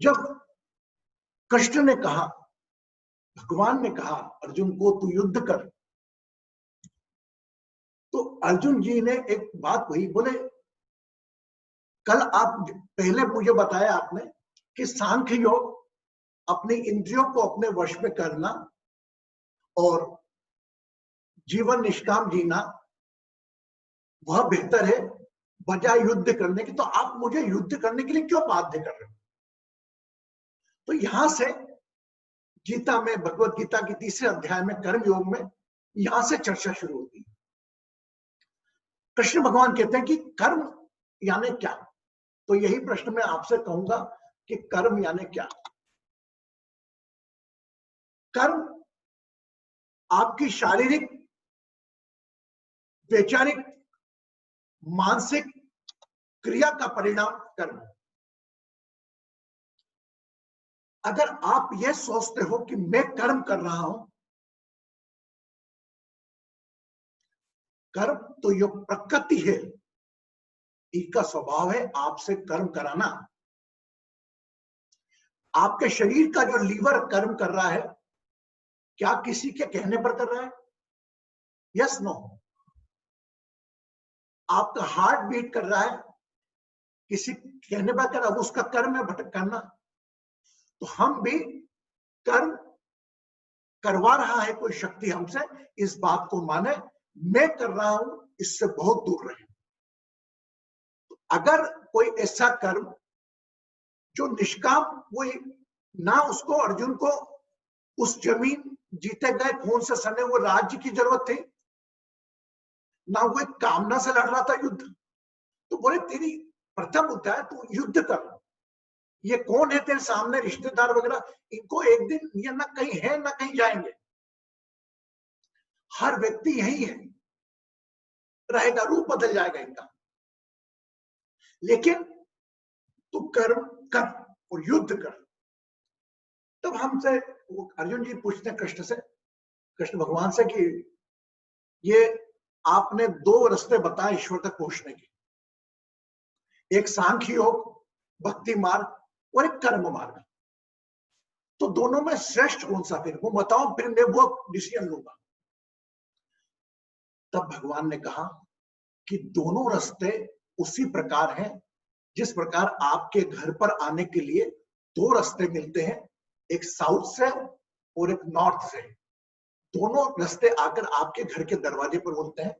जब कृष्ण ने कहा, भगवान ने कहा अर्जुन को तू युद्ध कर, तो अर्जुन जी ने एक बात कही, बोले कल आप पहले मुझे बताया आपने कि सांख्य योग अपनी इंद्रियों को अपने वश में करना और जीवन निष्काम जीना वह बेहतर है बजाय युद्ध करने की। तो आप मुझे युद्ध करने के लिए क्यों बाध्य कर रहे हो? तो यहां से गीता में, भगवत गीता के तीसरे अध्याय में कर्म योग में यहां से चर्चा शुरू होती है। कृष्ण भगवान कहते हैं कि कर्म यानी क्या? तो यही प्रश्न मैं आपसे कहूंगा कि कर्म यानी क्या? कर्म आपकी शारीरिक, वैचारिक, मानसिक क्रिया का परिणाम कर्म है। अगर आप यह सोचते हो कि मैं कर्म कर रहा हूं, कर्म तो ये प्रकृति है, इसका स्वभाव है आपसे कर्म कराना। आपके शरीर का जो लीवर कर्म कर रहा है, क्या किसी के कहने पर कर रहा है? Yes no? आपका हार्ट बीट कर रहा है, किसी कहने पर कर रहा है, उसका कर्म है भटक करना। तो हम भी कर्म करवा रहा है कोई शक्ति हमसे, इस बात को माने मैं कर रहा हूं, इससे बहुत दूर रहे। तो अगर कोई ऐसा कर्म जो निष्काम, कोई ना उसको अर्जुन को उस जमीन जीते गए खून से सने हुए राज्य की जरूरत थी, ना वो एक कामना से लड़ रहा था युद्ध, तो बोले तेरी प्रथम होता है तू युद्ध कर। ये कौन है तेरे सामने, रिश्तेदार वगैरह, इनको एक दिन ये ना कहीं है ना कहीं जाएंगे, हर व्यक्ति यही है रहेगा, रूप बदल जाएगा इनका। लेकिन तू कर्म कर और युद्ध कर। तब हमसे अर्जुन जी पूछते हैं कृष्ण से, कृष्ण भगवान से, कि ये आपने दो रास्ते बताए ईश्वर तक पहुंचने के, एक सांख्य योग भक्ति मार्ग और एक कर्म मार्ग, तो दोनों में श्रेष्ठ कौन सा? फिर वो बताओ, फिर मैं वो डिसीजन लूंगा। तब भगवान ने कहा कि दोनों रास्ते उसी प्रकार हैं जिस प्रकार आपके घर पर आने के लिए दो रास्ते मिलते हैं, एक साउथ से और एक नॉर्थ से। दोनों रास्ते आकर आपके घर के दरवाजे पर बोलते हैं।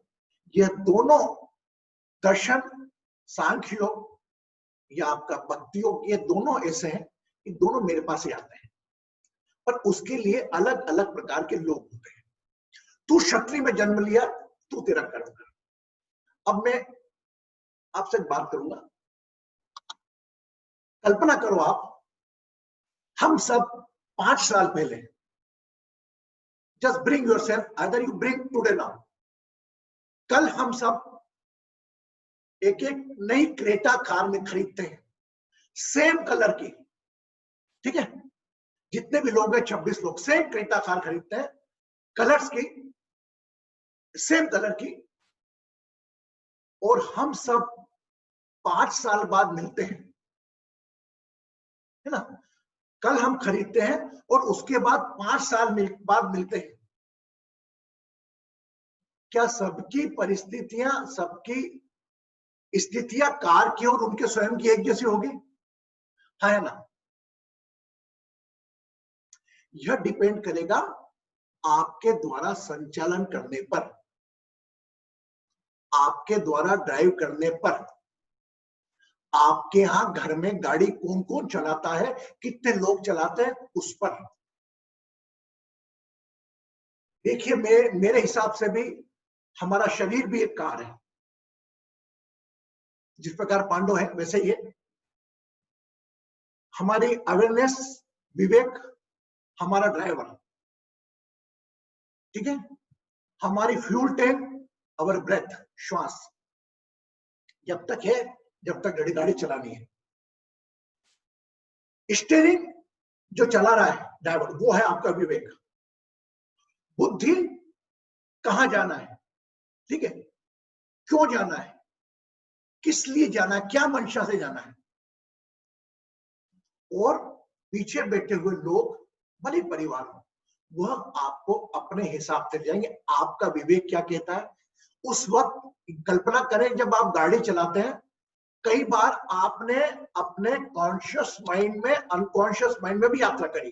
यह दोनों दर्शन, सांख्य योग या आपका भक्ति योग, ये दोनों ऐसे हैं कि दोनों मेरे पास ही आते हैं, पर उसके लिए अलग अलग प्रकार के लोग होते हैं। तू क्षत्रिय में जन्म लिया, तू तेरा कर्म कर। अब मैं आपसे एक बात करूंगा, कल्पना करो आप, हम सब 5 साल पहले, just bring yourself, either you bring today now, कल हम सब एक एक नई क्रेटा कार में खरीदते हैं, सेम कलर की, ठीक है? जितने भी लोग हैं 26 लोग, सेम क्रेटा कार खरीदते हैं, कलर्स की, सेम कलर की, और हम सब 5 साल बाद मिलते हैं, है ना? कल हम खरीदते हैं और उसके बाद 5 साल बाद मिलते हैं। क्या सबकी परिस्थितियां, सबकी स्थितियां कार की और उनके स्वयं की एक जैसी होगी? है ना? यह डिपेंड करेगा आपके द्वारा संचालन करने पर, आपके द्वारा ड्राइव करने पर। आपके यहां घर में गाड़ी कौन कौन चलाता है, कितने लोग चलाते हैं, उस पर। देखिए, मेरे हिसाब से भी हमारा शरीर भी एक कार है, जिस प्रकार पांडव है वैसे ही है। हमारी अवेयरनेस, विवेक हमारा ड्राइवर, ठीक है? हमारी फ्यूल टैंक, अवर ब्रेथ, श्वास, जब तक है, जब तक गाड़ी चलानी है। स्टीयरिंग जो चला रहा है ड्राइवर, वो है आपका विवेक। बुद्धि, कहां जाना है, ठीक है? क्यों जाना है, किस लिए जाना है, क्या मंशा से जाना है, और पीछे बैठे हुए लोग भले परिवार हो, वह आपको अपने हिसाब से जाएंगे। आपका विवेक क्या कहता है उस वक्त। कल्पना करें जब आप गाड़ी चलाते हैं, कई बार आपने अपने कॉन्शियस माइंड में अनकॉन्शियस माइंड में भी यात्रा करी,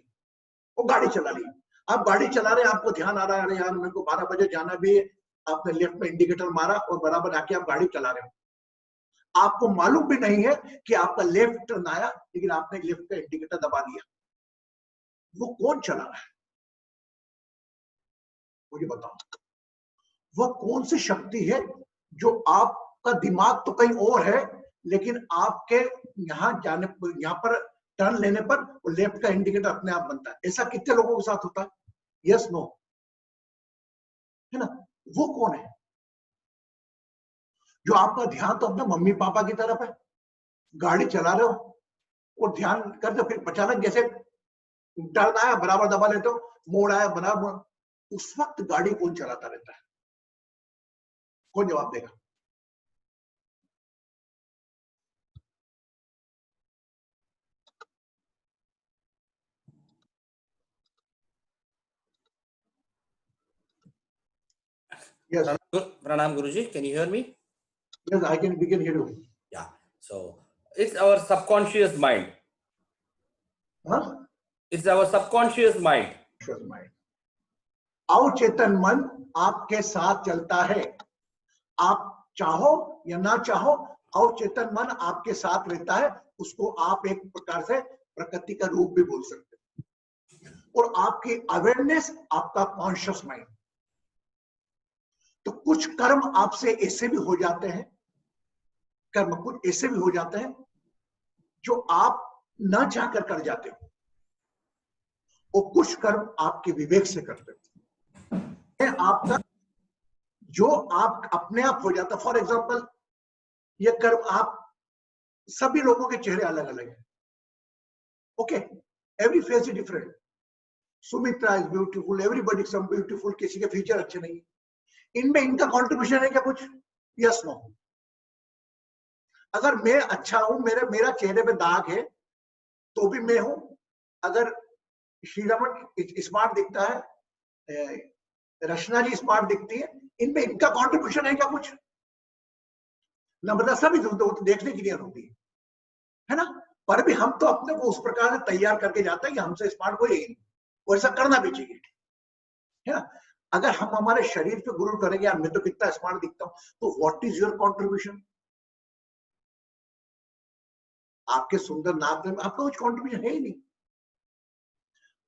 वो गाड़ी चला ली। आप गाड़ी चला रहे हैं, आपको ध्यान आ रहा है, अरे यार मेरे को 12 बजे जाना भी है, आपने लेफ्ट में इंडिकेटर मारा और बराबर आके आप गाड़ी चला रहे हो। आपको मालूम भी नहीं है कि आपका लेफ्ट टर्न आया, लेकिन आपने लेफ्ट का इंडिकेटर दबा दिया। वो कौन चला रहा है मुझे बताओ। वह कौन सी शक्ति है जो आपका दिमाग तो कहीं और है, लेकिन आपके यहां जाने यहां पर टर्न लेने पर वो लेफ्ट का इंडिकेटर अपने आप बनता है। ऐसा कितने लोगों के साथ होता है? यस नो, है ना? वो कौन है जो आपका ध्यान तो अपने मम्मी पापा की तरफ है, गाड़ी चला रहे हो और ध्यान करते, फिर अचानक जैसे टर्न आया बराबर दबा लेते हो, मोड़ आया बराबर, उस वक्त गाड़ी कौन चलाता रहता है? कौन जवाब देगा? Yes. Pranam Guruji, can you hear me? Yes, we can hear you. Yeah. So it's our subconscious mind. Huh? It's our subconscious mind. अवचेतन मन आपके साथ चलता है। आप चाहो या ना चाहो, अवचेतन मन आपके साथ रहता है। उसको आप एक प्रकार से प्रकृति का रूप भी बोल सकते हैं। और आपकी अवेयरनेस आपका कॉन्शियस माइंड। तो कुछ कर्म आपसे ऐसे भी हो जाते हैं, कर्म कुछ ऐसे भी हो जाते हैं जो आप ना चाहकर कर जाते हो, और कुछ कर्म आपके विवेक से करते हो। आपका जो आप अपने आप हो जाता। फॉर एग्जाम्पल, ये कर्म आप सभी लोगों के चेहरे अलग अलग हैं, okay, every face is different. Sumitra is beautiful, everybody some beautiful, किसी के फीचर अच्छे नहीं, इनमें इनका कंट्रीब्यूशन है क्या कुछ? Yes no. अगर मैं अच्छा हूं, मेरा चेहरे पे दाग है तो भी मैं हूं। अगर श्रीरमन स्मार्ट दिखता है, रचना जी स्मार्ट दिखती है, इनमें इनका कंट्रीब्यूशन है क्या कुछ? नम्रता सभी तो देखने की नहीं होती है ना। पर भी हम तो अपने को उस प्रकार से तैयार करके जाते हैं कि हमसे स्मार्ट कोई है, वो ऐसा करना भी चाहिए, है ना। अगर हम हमारे शरीर पे गुरु करेंगे, यार मैं तो कितना स्मार्ट दिखता हूं, तो व्हाट इज योर कंट्रीब्यूशन? आपके सुंदर नाक में आपका कुछ कंट्रीब्यूशन है ही नहीं।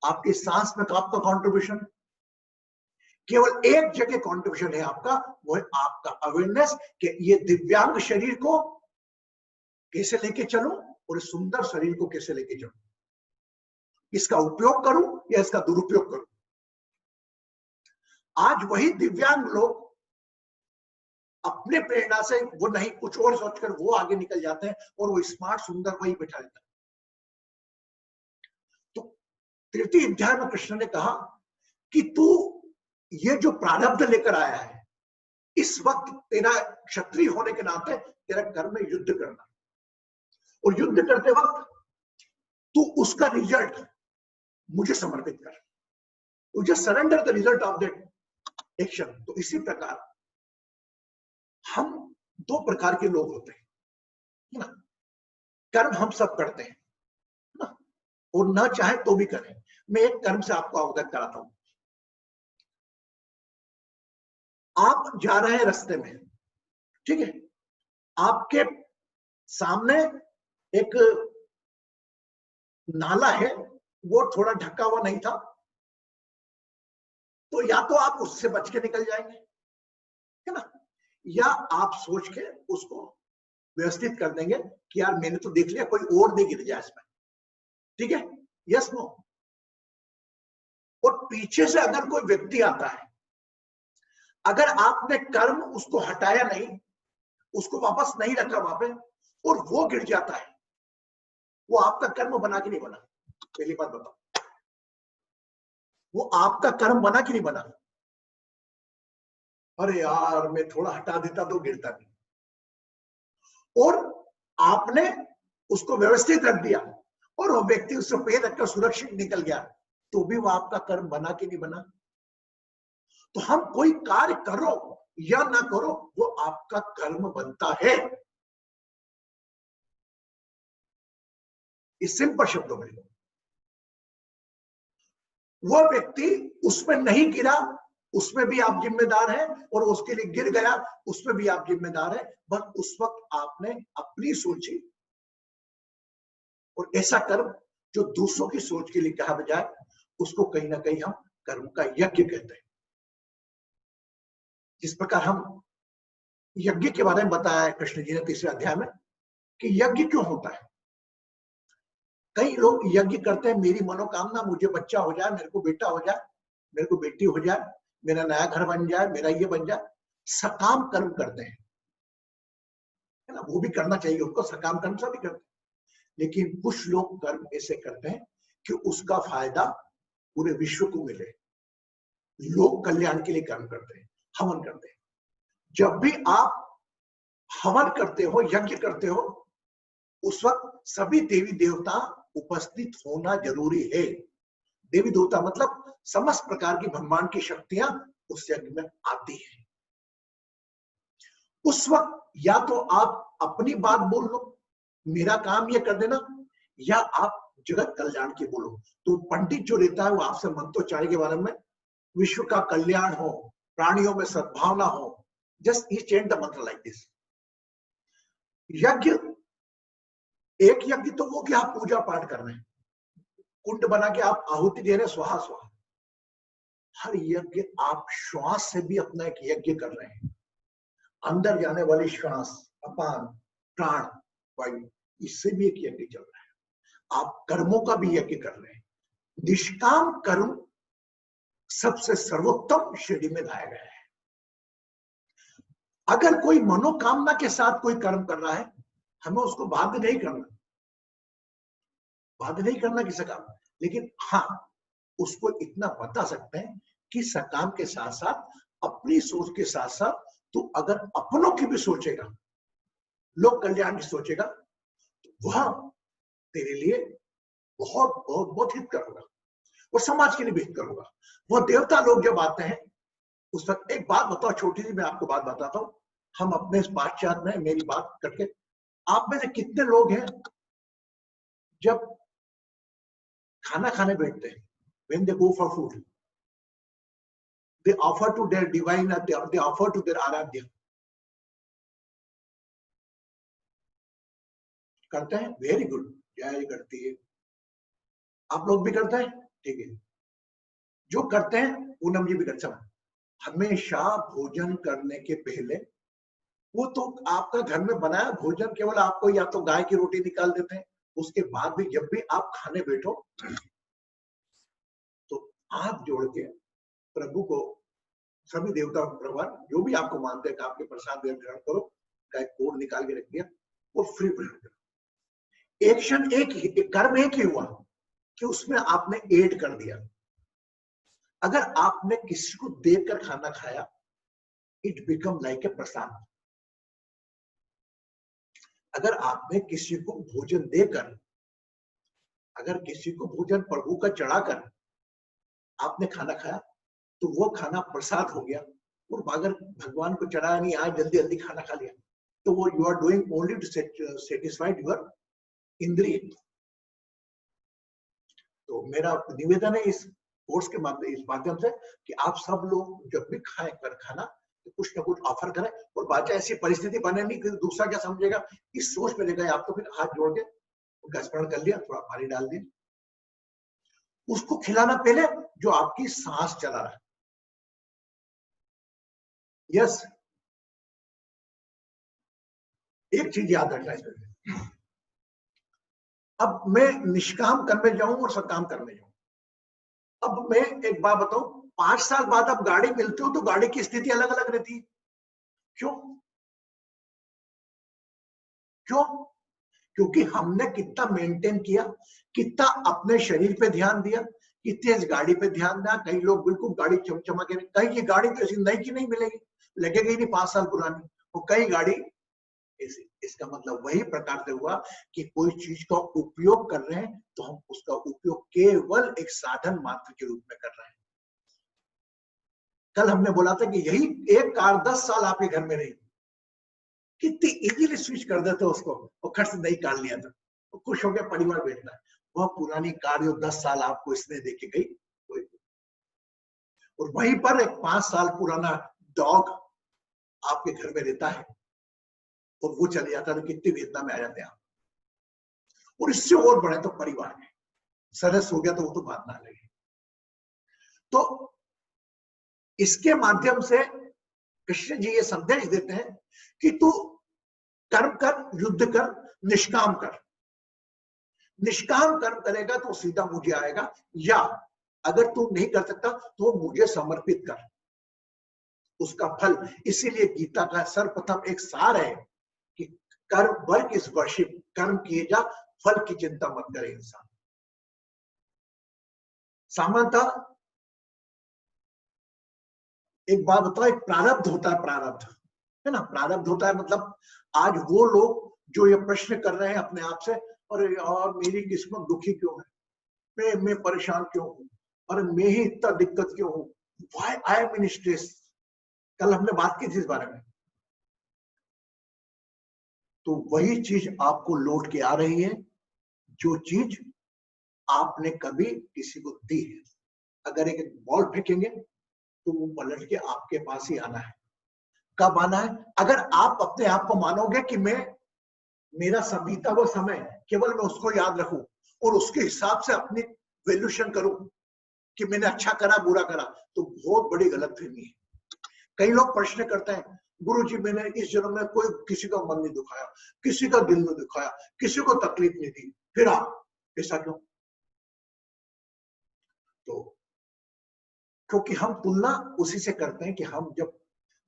आपकी सांस में तो आपका कंट्रीब्यूशन, केवल एक जगह कंट्रीब्यूशन है आपका, वो है आपका अवेयरनेस कि ये दिव्यांग शरीर को कैसे लेके चलूं और इस सुंदर शरीर को कैसे लेके चलूं, इसका उपयोग करूं या इसका दुरुपयोग करूं। आज वही दिव्यांग लोग अपने प्रेरणा से वो नहीं, कुछ और सोचकर वो आगे निकल जाते हैं और वो स्मार्ट सुंदर वही बैठा रहता है। तो तृतीय अध्याय में कृष्ण ने कहा कि तू ये जो प्रारब्ध लेकर आया है, इस वक्त तेरा क्षत्रिय होने के नाते तेरा कर्म में युद्ध करना, और युद्ध करते वक्त तू उसका रिजल्ट मुझे समर्पित कर, मुझे surrender the result of that action. तो इसी प्रकार हम दो प्रकार के लोग होते हैं ना। कर्म हम सब करते हैं ना, और ना चाहे तो भी करें। मैं एक कर्म से आपको अवगत कराता हूं। आप जा रहे हैं रास्ते में, ठीक है, आपके सामने एक नाला है, वो थोड़ा ढका हुआ नहीं था, तो या तो आप उससे बच के निकल जाएंगे, है ना, या आप सोच के उसको व्यवस्थित कर देंगे कि यार मैंने तो देख लिया, कोई और नहीं गिर जाए इसमें, ठीक है, यस नो। और पीछे से अगर कोई व्यक्ति आता है, अगर आपने कर्म उसको हटाया नहीं, उसको वापस नहीं रखा वहां पे, और वो गिर जाता है, वो आपका कर्म बना कि नहीं बना? पहली बात बताओ, वो आपका कर्म बना कि नहीं बना? अरे यार मैं थोड़ा हटा देता तो गिरता नहीं। और आपने उसको व्यवस्थित रख दिया, और वो व्यक्ति उससे पैर रखकर सुरक्षित निकल गया, तो भी वो आपका कर्म बना कि नहीं बना? तो हम कोई कार्य करो या ना करो, वो आपका कर्म बनता है। इस सिंपल शब्दों में, वो व्यक्ति उसमें नहीं गिरा, उसमें भी आप जिम्मेदार हैं, और उसके लिए गिर गया, उसमें भी आप जिम्मेदार हैं। बस उस वक्त आपने अपनी सोची और ऐसा कर्म जो दूसरों की सोच के लिए कहा बजाय, उसको कहीं ना कहीं हम कर्म का यज्ञ कहते हैं। जिस प्रकार हम यज्ञ के बारे में बताया है कृष्ण जी ने 3रे अध्याय में कि यज्ञ क्यों होता है। कई लोग यज्ञ करते हैं, मेरी मनोकामना, मुझे बच्चा हो जाए, मेरे को बेटा हो जाए, मेरे को बेटी हो जाए, मेरा नया घर बन जाए, मेरा ये बन जाए। सकाम कर्म करते हैं, है ना, वो भी करना चाहिए उनको, सकाम कर्म सभी करते हैं। लेकिन कुछ लोग कर्म ऐसे करते हैं कि उसका फायदा पूरे विश्व को मिले, लोक कल्याण के लिए कर्म करते हैं, हवन करते हैं। जब भी आप हवन करते हो, यज्ञ करते हो, उस वक्त सभी देवी देवता उपस्थित होना जरूरी है। देवी देवता मतलब समस्त प्रकार की ब्रह्मांड की शक्तियां उस यज्ञ में आती हैं। उस वक्त या तो आप अपनी बात बोल लो, मेरा काम ये कर देना, या आप जगत कल्याण की बोलो। तो पंडित जो रहता है वो आपसे मंत्रोच्चारण के बारे में, विश्व का कल्याण हो, प्राणियों में सद्भावना हो, जस्ट ही चेंज द मंत्र लाइक दिस। यज्ञ, एक यज्ञ तो वो कि आप पूजा पाठ कर रहे हैं, कुंड बना के आप आहुति दे रहे, स्वाहा स्वाहा। हर यज्ञ आप श्वास से भी अपना एक यज्ञ कर रहे हैं। अंदर जाने वाली श्वास, अपान, प्राण, वायु, इससे भी एक यज्ञ चल रहा है। आप कर्मों का भी यज्ञ कर रहे हैं। निष्काम कर्म सबसे सर्वोत्तम श्रेणी में लाया गया है। अगर कोई मनोकामना के साथ कोई कर्म कर रहा है, हमें उसको बाध्य नहीं करना, बाध्य नहीं करना किसी काम, लेकिन हाँ, उसको इतना बता सकते हैं कि सकाम के साथ साथ अपनी सोच के साथ साथ तो अगर अपनों की भी सोचेगा, लोक कल्याण की सोचेगा, तो वह तेरे लिए बहुत बहुत बहुत हित करूंगा और समाज के लिए भी हित करूंगा। वो देवता लोग जब आते हैं उस वक्त, एक बात बताओ छोटी सी, मैं आपको बात बताता हूँ। हम अपने इस पाश्चात्य में, मेरी बात करके, आप में से कितने लोग हैं जब खाना खाने बैठते हैं, when they go for food, they offer to their divine, they offer to their आराध्य, करते हैं? वेरी गुड, जय करती है। आप लोग भी करते हैं? ठीक है। जो करते हैं पूनम जी भी करते हैं। हमेशा भोजन करने के पहले, वो तो आपका घर में बनाया भोजन केवल आपको या तो गाय की रोटी निकाल देते हैं, उसके बाद भी जब भी आप खाने बैठो तो हाथ जोड़ के प्रभु को, सभी देवता भगवान जो भी आपको मानते हैं, आपके प्रसाद ग्रहण करो, गाय कोड़ निकाल के रख दिया और फ्री ग्रहण करो। एक क्षण, एक कर्म एक ही हुआ कि उसमें आपने ऐड कर दिया। अगर आपने किसी को देकर खाना खाया, इट बिकम लाइक ए प्रसाद। अगर आपने किसी को भोजन देकर, अगर किसी को भोजन प्रभु का चढ़ाकर आपने खाना खाया, तो वो खाना प्रसाद हो गया। और अगर भगवान को चढ़ाया नहीं, आज जल्दी जल्दी खाना खा लिया, तो वो you are doing only to satisfied your इंद्रिय। तो मेरा निवेदन है इस कोर्स के माध्यम से कि आप सब लोग जब भी खाएं कर खाना, तो कुछ ना कुछ ऑफर करें, और बाद ऐसी परिस्थिति बने नहीं कि दूसरा क्या समझेगा, इस सोच में लेकर आप तो फिर हाथ जोड़ के उनका स्मरण कर लिया, थोड़ा पानी डाल दिया। उसको खिलाना पहले जो आपकी सांस चला रहा है। यस, एक चीज याद रखना इसमें, अब मैं निष्काम करने जाऊं और सकाम करने जाऊं। अब मैं एक बात बताऊं, 5 साल बाद अब गाड़ी मिलती हो तो गाड़ी की स्थिति अलग अलग रहती है। क्यों? क्यों? क्योंकि हमने कितना मेंटेन किया, कितना अपने शरीर पे ध्यान दिया, कितने इस गाड़ी पे ध्यान दिया। कई लोग बिल्कुल गाड़ी चमचमा के, कहीं की गाड़ी तो ऐसी नई की नहीं मिलेगी, लगेगी नहीं 5 साल पुरानी। वो कई गाड़ी इसका मतलब वही प्रकार से हुआ कि कोई चीज का उपयोग कर रहे हैं तो हम उसका उपयोग केवल एक साधन मात्र के रूप में कर रहे हैं। कल हमने बोला था कि यही एक कार 10 साल आपके घर में रही, कितनी इजीली स्विच कर देते उसको, और खर्च नहीं कार लिया था, तो खुश होकर परिवार बैठना है। वह पुरानी कार जो 10 साल आपको इसने देके गई, और वहीं पर एक 5 साल पुराना डॉग आपके घर में रहता है और वो चले जाता है, तो कितनी वेदना में आ जाते हैं आप। और इससे और बड़े तो परिवार में सदस्य हो गया तो वो तो बात ना लगे। तो इसके माध्यम से कृष्ण जी ये संदेश देते हैं कि तू कर्म कर, युद्ध कर, निष्काम कर। निष्काम कर्म करेगा तो सीधा मुझे आएगा, या अगर तू नहीं कर सकता तो मुझे समर्पित कर, उसका फल। इसीलिए गीता का सर्वप्रथम एक सार है कि कर्म, वर्क इज वर्शिप, कर्म किए जा, फल की चिंता मत करे इंसान। सामान्यतः एक बात बताओ, एक प्रारब्ध होता है, प्रारब्ध है ना, प्रारब्ध होता है। मतलब आज वो लोग जो ये प्रश्न कर रहे हैं अपने आप से, अरे यार मेरी किस्मत दुखी क्यों है, मैं परेशान क्यों हूं, अरे मैं ही इतना दिक्कत क्यों हूं, why I am in stress. कल हमने बात की थी इस बारे में। तो वही चीज आपको लौट के आ रही है जो चीज आपने कभी किसी को दी है। अगर एक बॉल फेंकेंगे तो वो पलट के आपके पास ही आना है। कब आना है? अगर आप अपने आप को मानोगे कि मेरा बीता वो समय केवल मैं उसको याद रखूं और उसके हिसाब से अपनी वैल्यूएशन करूं कि मैंने अच्छा करा बुरा करा, तो बहुत बड़ी गलतफहमी है। कई लोग प्रश्न करते हैं, गुरुजी मैंने इस जन्म में कोई किसी का मन नहीं दुखाया, किसी का दिल नहीं दुखाया, किसी को तकलीफ नहीं दी, फिर आप ऐसा क्यों? तो क्योंकि हम तुलना उसी से करते हैं कि हम जब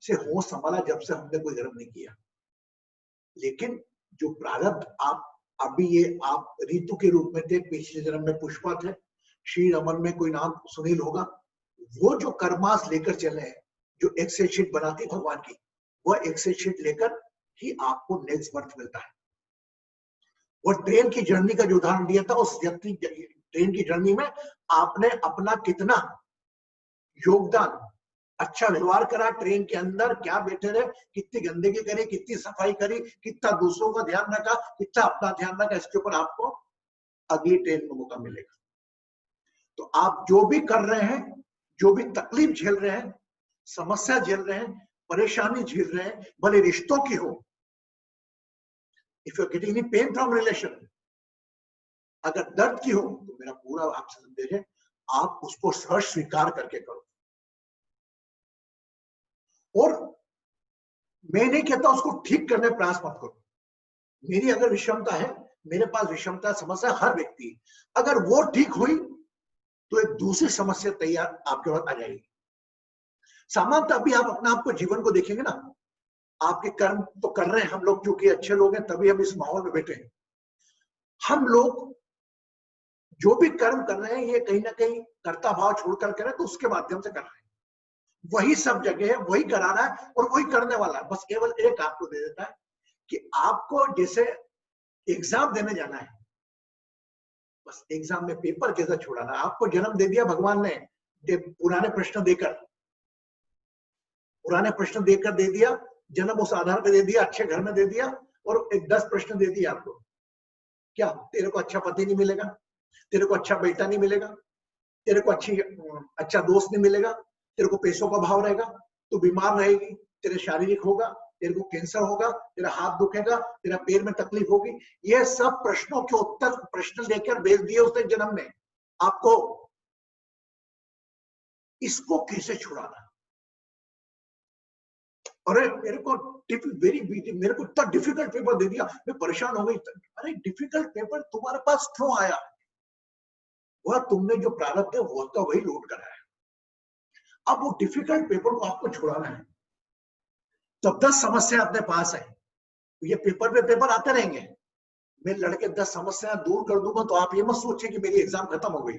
से होश संभाला, जब से हमने कोई कर्म नहीं किया। लेकिन जो प्रारब्ध आप अभी ये आप ऋतु के रूप में थे, पिछले जन्म में पुष्पा थे, श्री रमन में कोई नाम सुनील होगा, वो जो कर्मास लेकर चले हैं, जो एक्सेल शीट बनाती भगवान की, वह एक्सेल शीट लेकर ही आपको नेक्स्ट बर्थ मिलता है। और ट्रेन की जर्नी का जो उदाहरण दिया था, उस व्यक्ति ट्रेन की जर्नी में आपने अपना कितना योगदान, अच्छा व्यवहार करा, ट्रेन के अंदर क्या बैठे रहे, कितनी गंदगी करी, कितनी सफाई करी, कितना दूसरों का ध्यान रखा, कितना अपना ध्यान रखा, इसके ऊपर आपको अगली ट्रेन में मौका मिलेगा। तो आप जो भी कर रहे हैं, जो भी तकलीफ झेल रहे हैं, समस्या झेल रहे हैं, परेशानी झेल रहे हैं, भले रिश्तों की हो, if you are getting any pain from relation, अगर दर्द की हो, तो मेरा पूरा आपसे संदेश है, आप उसको सहर्ष स्वीकार करके करो। और मैं नहीं कहता उसको ठीक करने का प्रयास मत करो। मेरी अगर विषमता है, मेरे पास विषमता समस्या हर व्यक्ति, अगर वो ठीक हुई तो एक दूसरी समस्या तैयार आपके पास आ जाएगी। सामान्यतः अभी आप अपना आपको जीवन को देखेंगे ना, आपके कर्म तो कर रहे हैं हम लोग, क्योंकि अच्छे लोग हैं तभी हम इस माहौल में बैठे हैं। हम लोग जो भी कर्म कर रहे हैं, ये कहीं ना कहीं कर्ता भाव छोड़कर कर रहे हैं, तो उसके माध्यम से कर रहे हैं। वही सब जगह है, वही करा रहा है और वही करने वाला है। बस केवल एक आपको दे देता है कि आपको जैसे एग्जाम देने जाना है, बस एग्जाम में पेपर कैसा छोड़ाना है। आपको जन्म दे दिया भगवान ने, पुराने प्रश्न देकर दे दिया, जन्म उस आधार पे दे दिया, अच्छे घर में दे दिया, और एक 10 प्रश्न दे दिया आपको। क्या तेरे को अच्छा पति नहीं मिलेगा, तेरे को अच्छा बेटा नहीं मिलेगा, तेरे को अच्छा दोस्त नहीं मिलेगा, तेरे को पैसों का भाव रहेगा, तू बीमार रहेगी, तेरे शारीरिक होगा, तेरे को कैंसर होगा, तेरा हाथ दुखेगा, तेरा पैर में तकलीफ होगी। ये सब प्रश्नों के उत्तर प्रश्न लेकर भेज दिए उसने जन्म में आपको। इसको कैसे छुड़ाना? अरे मेरे को मेरे को इतना डिफिकल्ट पेपर दे दिया, मैं परेशान हो गई। अरे डिफिकल्ट पेपर तुम्हारे पास क्यों आया? वह तुमने जो प्रारब्ध है वो तो वही लौट कर आया। अब वो डिफिकल्ट पेपर को आपको छुड़ाना है, तो 10 समस्या अपने पास है, ये पेपर पे पेपर आते रहेंगे। मैं लड़के 10 समस्या दूर कर दूंगा तो आप ये मत सोचिए कि मेरी एग्जाम खत्म हो गई,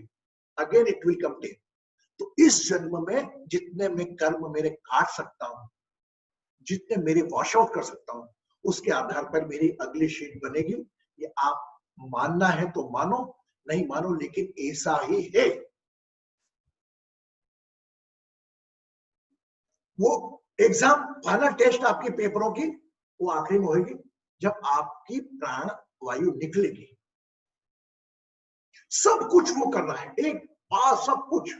again it will come day. तो इस जन्म में जितने मैं कर्म मेरे काट सकता हूं, जितने मेरे वॉश आउट कर सकता हूं, उसके आधार पर मेरी अगली शीट बनेगी। ये आप मानना है तो मानो, नहीं मानो, लेकिन ऐसा ही है। वो एग्जाम फाइनल टेस्ट आपकी पेपरों की वो आखिरी में होगी जब आपकी प्राण वायु निकलेगी। सब कुछ वो कर रहा है, एक पास सब कुछ।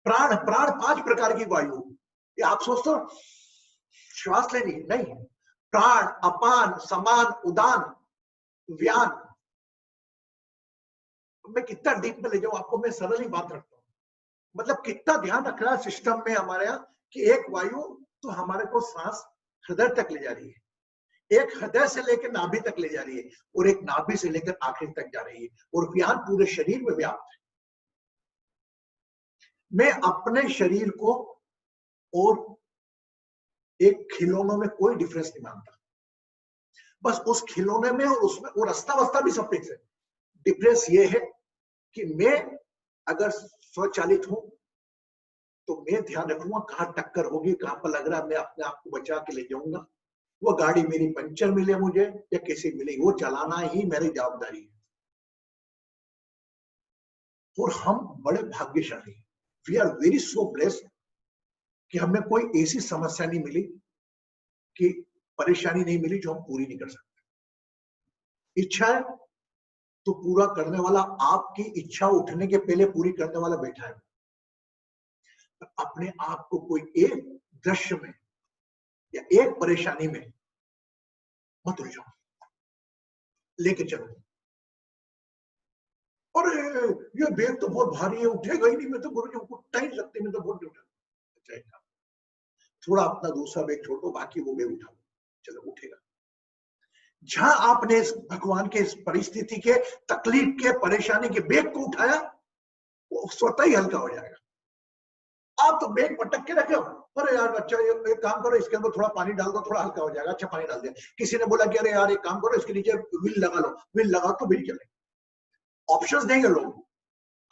प्राण, प्राण 5 प्रकार की वायु। ये आप सोचते हो श्वास लेनी, नहीं। प्राण, अपान, समान, उदान, व्यान। मैं कितना डीप में ले जाऊं आपको, मैं सरल ही बात रखता हूं। मतलब कितना ध्यान रखना है सिस्टम में हमारे यहाँ कि एक वायु तो हमारे को सांस हृदय तक ले जा रही है, एक हृदय से लेकर नाभि तक ले जा रही है, और एक नाभि से लेकर आखिरी तक जा रही है, और व्यान पूरे शरीर में व्याप्त है। मैं अपने शरीर को और एक खिलौनों में कोई डिफरेंस नहीं मानता। बस उस खिलौने में और उसमें वो रास्ता वस्ता भी सब फिक्स है। डिफरेंस ये है कि मैं अगर स्वचालित हूं तो मैं ध्यान रखूंगा कहां टक्कर होगी, कहां पर लग रहा है, मैं अपने आप को बचा के ले जाऊंगा। वो गाड़ी मेरी पंचर मिले मुझे या किसी मिले, वो चलाना ही मेरी जवाबदारी है। और हम बड़े भाग्यशाली, we are very so blessed कि हमें कोई ऐसी समस्या नहीं मिली, कि परेशानी नहीं मिली जो हम पूरी नहीं कर सकते। इच्छा है तो पूरा करने वाला, आपकी इच्छा उठने के पहले पूरी करने वाला बैठा है। अपने आप को कोई एक दृश्य में या एक परेशानी में मत उलझो, लेके चलो। और ये बैग तो बहुत भारी है, उठेगा ही नहीं, मैं तो गुरु जी टाइट लगती, मैं तो बहुत उठेगा। थोड़ा अपना दूसरा बैग छोड़ दो, बाकी वो बैग उठाओ, चलो उठेगा। जहां आपने इस भगवान के इस परिस्थिति के, तकलीफ के, परेशानी के बैग को उठाया, वो स्वतः ही हल्का हो जाएगा। आप तो बैग पटक के रखे हो, अरे यार अच्छा एक काम करो, इसके अंदर थोड़ा पानी डाल दो, थोड़ा हल्का हो जाएगा। अच्छा पानी डाल दिया। किसी ने बोला कि अरे यार एक काम करो, इसके नीचे व्हील लगा लो, व्हील लगाओ तो व्हील चले। ऑप्शंस देंगे लोग,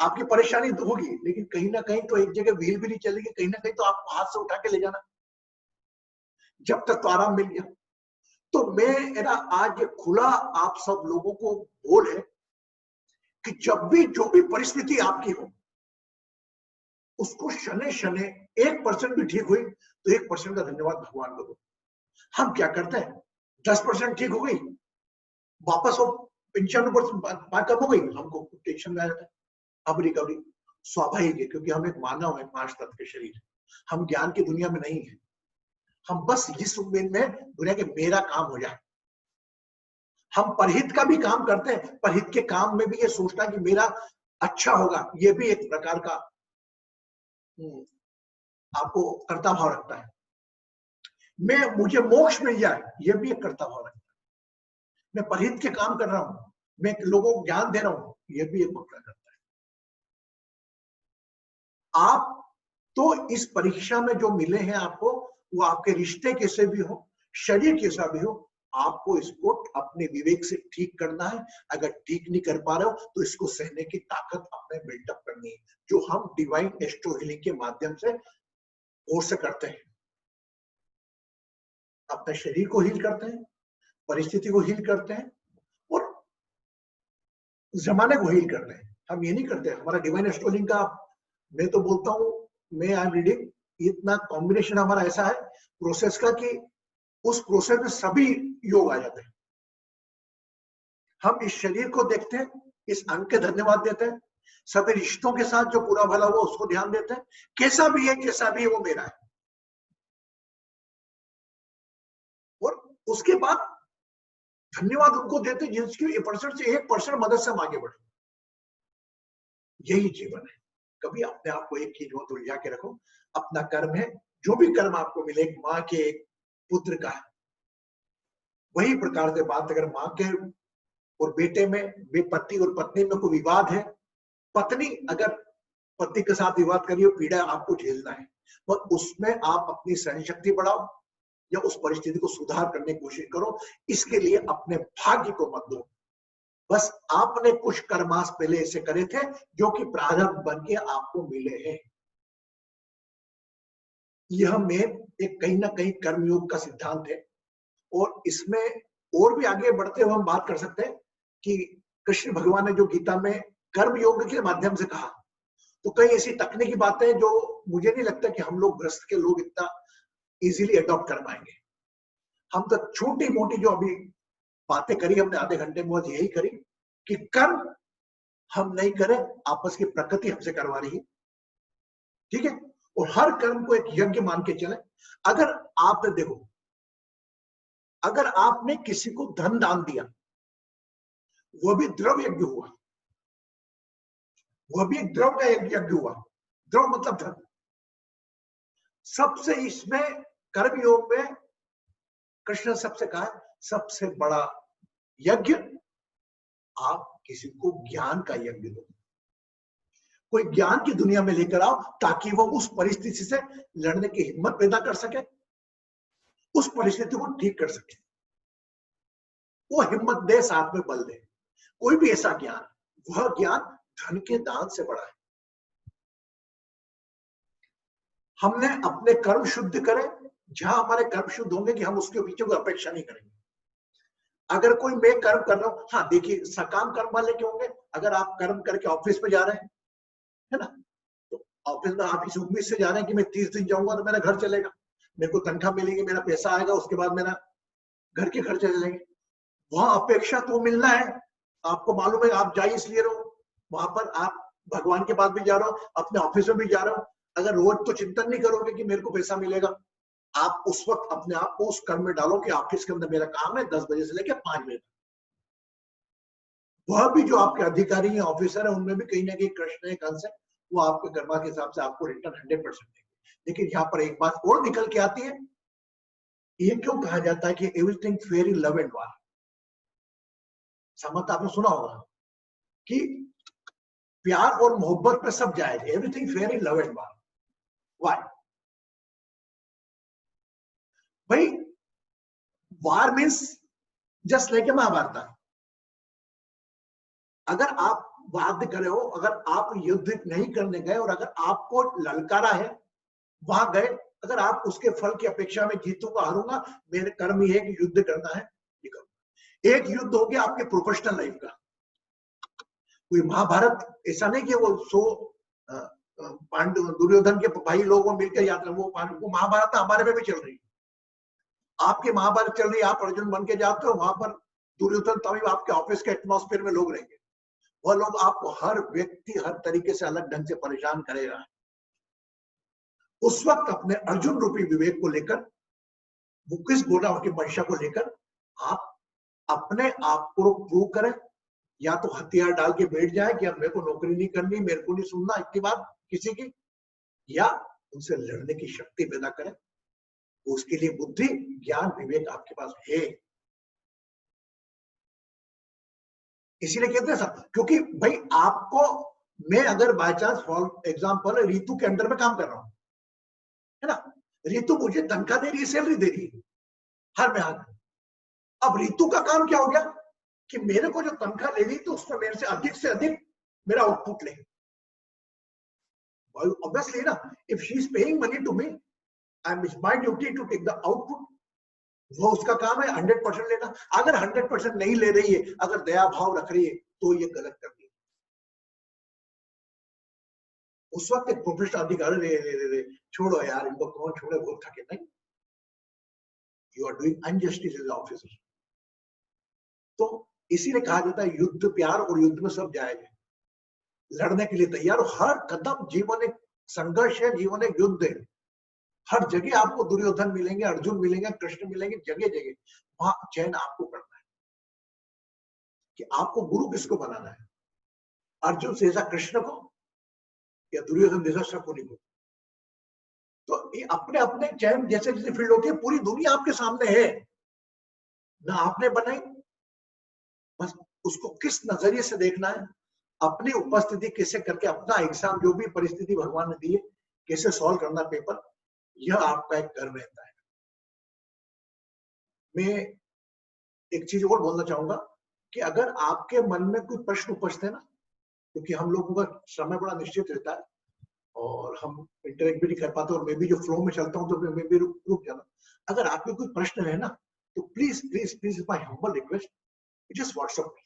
आपकी परेशानी तो होगी, लेकिन कहीं ना कहीं तो एक जगह व्हील भी नहीं चलेगी, कहीं ना कहीं तो आप हाथ से उठा के ले जाना, जब तक तो आराम मिल गया। तो मेरा आज ये खुला आप सब लोगों को बोल है कि जब भी जो भी परिस्थिति आपकी हो, उसको शने शने 1% भी ठीक हुई तो 1% का धन्यवाद भगवान को दो। हम क्या करते हैं, 10% ठीक हो गई, वापस वो 95% कम हो गई, हमको टेंशन में आ जाता है। अब रिकवरी स्वाभाविक है, क्योंकि हम एक मानव है, 5 तत्व के शरीर, हम ज्ञान की दुनिया में नहीं है। हम बस इस उम्मीद में दुनिया के मेरा काम हो जाए। हम परहित का भी काम करते हैं, परहित के काम में भी ये सोचना कि मेरा अच्छा होगा, ये भी एक प्रकार का आपको कर्ता भाव रखता है। मुझे मोक्ष मिल जाए, ये भी एक कर्ता भाव रखता है। मैं परहित के काम कर रहा हूं, मैं लोगों को ज्ञान दे रहा हूं, ये भी एक मौका करता है। आप तो इस परीक्षा में जो मिले हैं आपको, वो आपके रिश्ते कैसे भी हो, शरीर कैसा भी हो, आपको इसको अपने विवेक से ठीक करना है। अगर ठीक नहीं कर पा रहे हो तो इसको सहने की ताकत अपने बिल्डअप करनी है, जो हम डिवाइन एस्ट्रो हीलिंग के माध्यम से कोर्स करते हैं। अपने शरीर को हील करते हैं, परिस्थिति को हील करते हैं, और जमाने को हील करते हैं। हम ये नहीं करते। हमारा डिवाइन एस्ट्रो हीलिंग का, मैं तो बोलता हूँ, मैं आई एम रीडिंग, इतना कॉम्बिनेशन हमारा ऐसा है प्रोसेस का कि उस प्रोसेस में सभी योग आ जाते हैं। हम इस शरीर को देखते हैं, इस अंग के धन्यवाद देते हैं, सभी रिश्तों के साथ जो पूरा भला हुआ उसको ध्यान देते हैं, कैसा भी है वो मेरा है। और उसके बाद धन्यवाद उनको देते जिसकी 1% मदद से हम आगे बढ़े। यही जीवन है। कभी अपने आप को एक चीज मत उलझा के रखो, अपना कर्म है, जो भी कर्म आपको मिले, एक माँ के एक पुत्र का है, वही प्रकार से बात अगर माँ के और बेटे में, पति और पत्नी में कोई विवाद है, पत्नी अगर पति के साथ विवाद करिए, पीड़ा आपको झेलना है, पर उसमें आप अपनी सहन शक्ति बढ़ाओ या उस परिस्थिति को सुधार करने की कोशिश करो। इसके लिए अपने भाग्य को मत दो। बस आपने कुछ कर्मास पहले ऐसे करे थे जो कि प्रारब्ध बन के आपको मिले हैं। यह में एक कहीं ना कहीं कर्मयोग का सिद्धांत है, और इसमें और भी आगे बढ़ते हुए हम बात कर सकते हैं कि कृष्ण भगवान ने जो गीता में कर्म योग के माध्यम से कहा, तो कई ऐसी तकनीकी बातें जो मुझे नहीं लगता कि हम लोग ग्रस्त के लोग इतना इजीली अडॉप्ट कर पाएंगे। हम तो छोटी मोटी जो अभी बातें करी हमने आधे घंटे में, बस यही करी कि कर्म हम नहीं करें, आपस की प्रकृति हमसे करवा रही है, ठीक है। और हर कर्म को एक यज्ञ मान के चले। अगर आपने देखो, अगर आपने किसी को धन दान दिया, वह भी द्रव्य यज्ञ हुआ, वह भी एक द्रव्य का यज्ञ हुआ। द्रव्य मतलब धन। सबसे इसमें कर्म योग में कृष्ण सबसे कहा सबसे बड़ा यज्ञ आप किसी को ज्ञान का यज्ञ दो, कोई ज्ञान की दुनिया में लेकर आओ ताकि वो उस परिस्थिति से लड़ने की हिम्मत पैदा कर सके, उस परिस्थिति को ठीक कर सके, वो हिम्मत दे, साथ में बल दे। कोई भी ऐसा ज्ञान, वह ज्ञान धन के दान से बड़ा है। हमने अपने कर्म शुद्ध करें, जहां हमारे कर्म शुद्ध होंगे कि हम उसके पीछे कोई अपेक्षा नहीं करेंगे। अगर कोई मैं कर्म कर रहा हूं, हाँ देखिए सकाम कर्म वाले क्यों होंगे, अगर आप कर्म करके ऑफिस में जा रहे हैं, है ना, तो ऑफिस में आप इस उम्मीद से जा रहे हैं कि मैं 30 दिन जाऊंगा तो मेरा घर चलेगा, मेरे को तनख्वाह मिलेगी, मेरा पैसा आएगा, उसके बाद मेरा घर के खर्चे चलेंगे। वहां अपेक्षा तो मिलना है, आपको मालूम है आप जा इसलिए रहो, वहां पर आप भगवान के पास भी जा रहे हो, अपने ऑफिस में भी जा रहे हो। अगर रोज तो चिंतन नहीं करोगे कि मेरे को पैसा मिलेगा, आप उस वक्त अपने आप को उस कर्म में डालो कि ऑफिस के अंदर मेरा काम है 10 बजे से लेकर 5 बजे तक। वह भी जो आपके अधिकारी हैं, ऑफिसर है, उनमें भी कहीं ना कहीं कृष्ण एक अंश है, वो आपके कर्मा के हिसाब से आपको रिटर्न 100% देंगे। लेकिन यहाँ पर एक बात और निकल के आती है, ये क्यों कहा जाता है कि everything fair in love and वार। समझ आपने सुना होगा कि प्यार और मोहब्बत में सब जायज, everything fair in love and war. Why भाई, war means just like Mahabharata. अगर आप वाद करे हो, अगर आप युद्ध नहीं करने गए और अगर आपको ललकारा है, वहां गए, अगर आप उसके फल की अपेक्षा में जीतूंगा हारूंगा, मेरे कर्म ही है कि युद्ध करना है, एक युद्ध हो गया आपके प्रोफेशनल लाइफ का। कोई महाभारत ऐसा नहीं कि वो 100 पांडु दुर्योधन के भाई लोगों मिलकर यात्रा, वो महाभारत हमारे में भी चल रही है। आपके महाभारत चल रही है, आप अर्जुन बन के जाते हो, वहां पर दुर्योधन तभी आपके ऑफिस के एटमॉस्फेयर में लोग रहेंगे। वह लोग आपको हर व्यक्ति हर तरीके से अलग ढंग से परेशान करेगा। उस वक्त अपने अर्जुन रूपी विवेक को लेकर, वो किस गोरा की मंशा को लेकर आप अपने आप को प्रूव करें, या तो हथियार डाल के बैठ जाए कि अब मेरे को नौकरी नहीं करनी, मेरे को नहीं सुनना इतनी बात किसी की, या उनसे लड़ने की शक्ति पैदा करें। उसके लिए बुद्धि ज्ञान विवेक आपके पास है। इसीलिए कहते हैं सब, क्योंकि भाई आपको, मैं अगर बाय चांस फॉर एग्जांपल रीतु के अंडर में काम कर रहा हूं, है ना, रीतु मुझे तनख्वाह दे रही है, सैलरी दे रही है हर महीने। अब रीतु का काम क्या हो गया कि मेरे को जो तनख्वाह ले ली तो उसमें मेरे से अधिक मेरा आउटपुट ले। ऑब्वियसली ना, if she is paying money to me, I am it's my duty to take the output. वो उसका काम है 100% लेना। अगर 100% नहीं ले रही है, अगर दया भाव रख रही है, तो ये गलत कर रही है। उस वक्त एक प्रोफेशनल अधिकारी रे छोड़ो यार, इनको कौन छोड़े, बहुत थके। नहीं, you are doing injustice as officer. तो इसीलिए कहा जाता है युद्ध प्यार और युद्ध में सब जायज है, लड़ने के लिए तैयार। हर कदम जीवन एक संघर्ष है, जीवन एक युद्ध है। हर जगह आपको दुर्योधन मिलेंगे, अर्जुन मिलेंगे, कृष्ण मिलेंगे, जगह जगह वहां चयन आपको करना है कि आपको गुरु किसको बनाना है, अर्जुन से ऐसा कृष्ण को या दुर्योधन जैसा शकुनी को। तो ये अपने अपने चयन जैसे जैसे फील्ड होती है, पूरी दुनिया आपके सामने है ना, आपने बनाई, बस उसको किस नजरिए से देखना है, अपनी उपस्थिति कैसे करके अपना एग्जाम, जो भी परिस्थिति भगवान ने दी है, कैसे सॉल्व करना पेपर, यह आपका एक कर्म रहता है। मैं एक चीज और बोलना चाहूंगा कि अगर आपके मन में कोई प्रश्न उपजते हैं ना, क्योंकि हम लोगों का समय बड़ा निश्चित रहता है और हम इंटरेक्ट भी नहीं कर पाते, और मैं भी जो फ्लो में चलता हूँ तो मैं भी रुक जाता। अगर आपके कोई प्रश्न है ना, तो please please please my humble request, just WhatsApp me.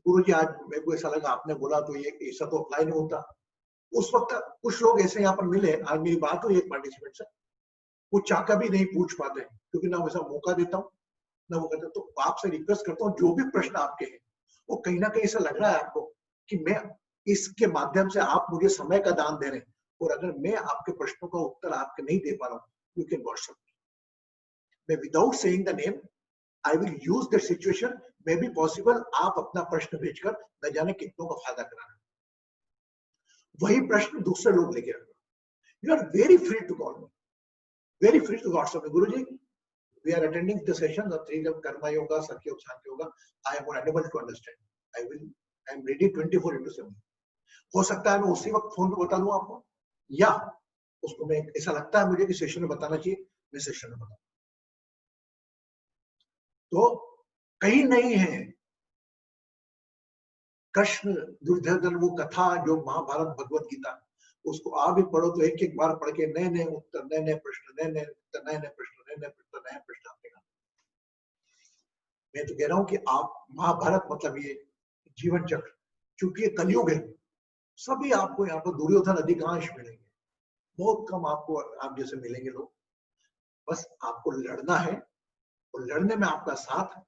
Guruji आज मेरे को ऐसा लगा आपने बोला तो ये ऐसा तो अप्लाई नहीं होता। उस वक्त कुछ लोग ऐसे यहाँ पर मिले, आज मेरी बात हुई एक पार्टिसिपेंट से, वो चाहकर भी नहीं पूछ पाते क्योंकि ना वैसा मौका देता हूँ ना वो करता। तो आपसे रिक्वेस्ट करता हूँ जो भी प्रश्न आपके हैं वो कहीं ना कहीं ऐसा लग रहा है आपको कि मैं इसके माध्यम से आप मुझे समय का दान दे रहे हैं, और अगर मैं आपके प्रश्नों का उत्तर आपके नहीं दे पा रहा हूँ, यू कैन व्हाट्सएप मैं without saying the name, I will use that situation. May be possible आप अपना प्रश्न भेजकर न जाने कितनों का फायदा कराना, वही प्रश्न दूसरे लोग लेके आएंगे। You are very free to call me, very free to WhatsApp. Guruji we are attending the session of 3 of karma yoga, sakya yoga, sankhya yoga. I am unable to understand. I am ready 24/7. हो सकता है मैं उसी वक्त phone पे बता दूं आपको, या उसको मैं ऐसा लगता है मुझे कि सेशन में बताना चाहिए, मैं सेशन में बताऊं। तो कहीं नहीं है कृष्ण दुर्योधन वो कथा जो महाभारत भगवत गीता, उसको आप भी पढ़ो तो एक एक बार पढ़ के नए नए उत्तर, नए नए प्रश्न, नए नए उत्तर, नए नए प्रश्न, नए नए प्रश्न, नए प्रश्न आपके। मैं तो कह रहा हूं कि आप महाभारत मतलब ये जीवन चक्र, चूंकि ये कलयुग है, सभी आपको यहाँ पर दुर्योधन अधिकांश मिलेंगे, बहुत कम आपको आप जैसे मिलेंगे लोग। बस आपको लड़ना है, और लड़ने में आपका साथ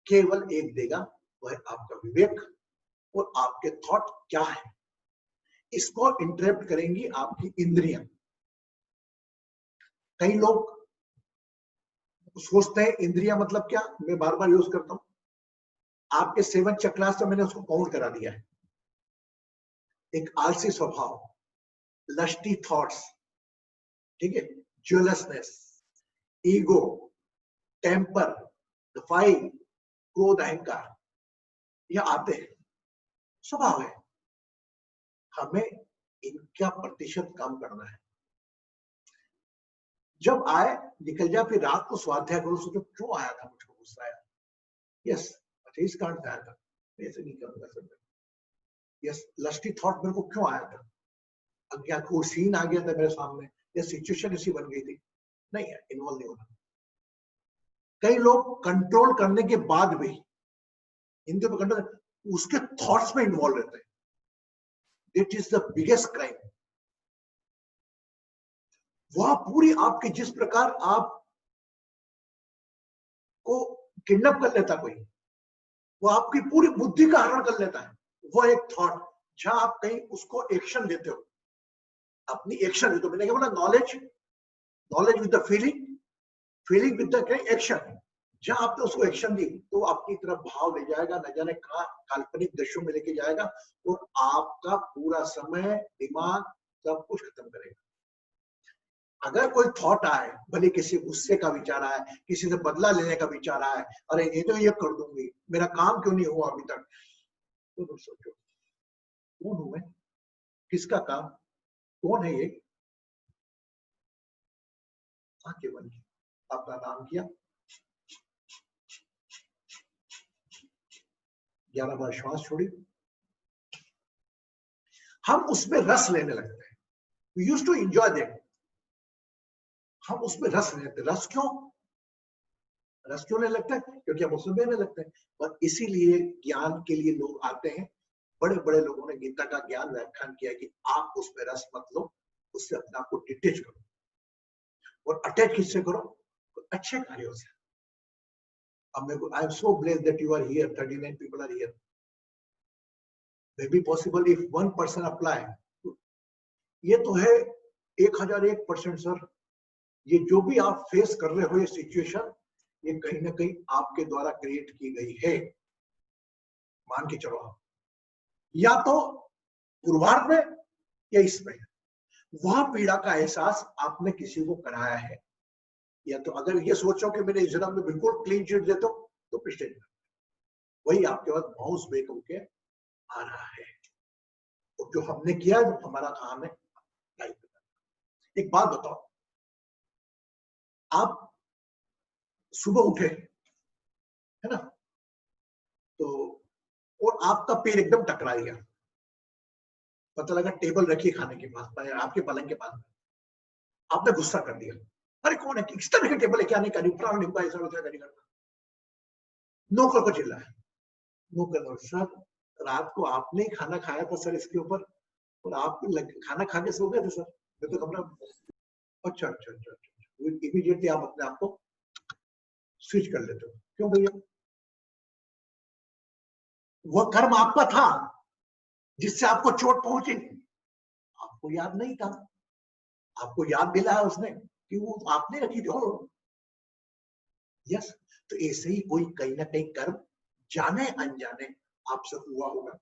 केवल एक देगा, वह है आपका विवेक और आपके थॉट क्या है। इसको इंटरप्ट करेंगी आपकी इंद्रियां। कई लोग सोचते हैं इंद्रियां मतलब क्या, मैं बार बार यूज करता हूं, आपके 7 चक्रास से मैंने उसको काउंट करा दिया है। एक आलसी स्वभाव, लस्टी थॉट्स, ठीक है, ज्वेलसनेस, ईगो, टेम्पर, फाइल, क्रोध, अहंकार, ये आते हैं, स्वभाव है। हमें इनका प्रतिशत कम करना है। जब आए निकल जाए, फिर रात को स्वाध्याय करो, सोचो क्यों आया था, मुझको गुस्सा आया, यस अच्छा इस कारण से आया था, मैं ऐसे नहीं करूंगा सर। यस लस्टी थॉट मेरे को क्यों आया था, अज्ञात को सीन आ गया था मेरे सामने, या सिचुएशन ऐसी बन गई थी, नहीं है, इन्वॉल्व नहीं होना। कई लोग कंट्रोल करने के बाद भी इनके ऊपर कंट्रोल, उसके थॉट्स में इन्वॉल्व रहते हैं। It is the biggest crime. वह पूरी आपकी, जिस प्रकार आप को किडनैप कर लेता कोई, वो आपकी पूरी बुद्धि का हरण कर लेता है, वो एक थॉट, जहां आप कहीं उसको एक्शन देते हो, अपनी एक्शन देते हो। मैंने क्या बोला, knowledge, knowledge with the feeling, feeling with the action. जहां आपने उसको एक्शन दी तो अपनी तरफ भाव ले जाएगा, न जाने कहां काल्पनिक दृश्यों में लेके जाएगा, और आपका पूरा समय, दिमाग, सब कुछ खत्म करेगा। अगर कोई थॉट आए, भले किसी गुस्से का विचार आए, किसी से बदला लेने का विचार आए, अरे ये तो ये कर दूंगी, मेरा काम क्यों नहीं हुआ अभी तक, तो सोचो कौन हूं मैं, किसका काम, कौन है ये। आंखें बंद की, अपना नाम किया, 11 बार श्वास छोड़ी, हम उसमें रस लेने लगते हैं। We used to enjoy that. हम उसमें रस लेते हैं। रस क्यों लेने लगता है, क्योंकि हम उसमें बहने लगते हैं। और इसीलिए ज्ञान के लिए लोग आते हैं। बड़े बड़े लोगों ने गीता का ज्ञान व्याख्यान किया कि आप उसमें रस मत लो, उससे अपने आप को डिटेच करो, और अटैच किससे करो, तो अच्छे कार्यों से। अब मेरे को, I am so blessed that you are here, 39 people are here. May be possible if 1 person apply, ये तो है 1001% सर। ये जो भी आप फेस कर रहे हो, ये सिचुएशन, ये कहीं ना कहीं आपके द्वारा क्रिएट की गई है, मान के चलो आप, या तो पूर्वार्ध में या इसमें, वह पीड़ा का एहसास आपने किसी को कराया है। या तो अगर ये सोचो कि मैंने इस जन्म में बिल्कुल क्लीन चिट देता हूं, तो पिछले वही आपके पास बाउंस बैक होके आ रहा है। और जो हमने किया, जो हमारा काम है, एक बात बताओ, आप सुबह उठे, है ना, तो और आपका पैर एकदम टकरा गया, पता लगा टेबल रखी खाने के पास, आपके पलंग के पास, आपने गुस्सा कर दिया, अरे कौन है, किस तरह के टेबल है, क्या नहीं करनी, प्राण डिब्बा ऐसा होता है, नहीं करना। नौकर को चिल्लाया, नौकर, सर रात को आपने ही खाना खाया था सर इसके ऊपर, और आप खाना खा के सो गए थे सर, मैं तो कमरा। अच्छा अच्छा अच्छा अच्छा, इमीडिएटली आप अपने आप को स्विच कर लेते हो, क्यों भैया? वह कर्म आपका था जिससे आपको चोट पहुंची, आपको याद नहीं था, आपको याद दिलाया उसने कि वो आपने रखी थी। यस, तो ऐसे ही कोई कहीं ना कहीं कर्म जाने अनजाने आपसे हुआ होगा,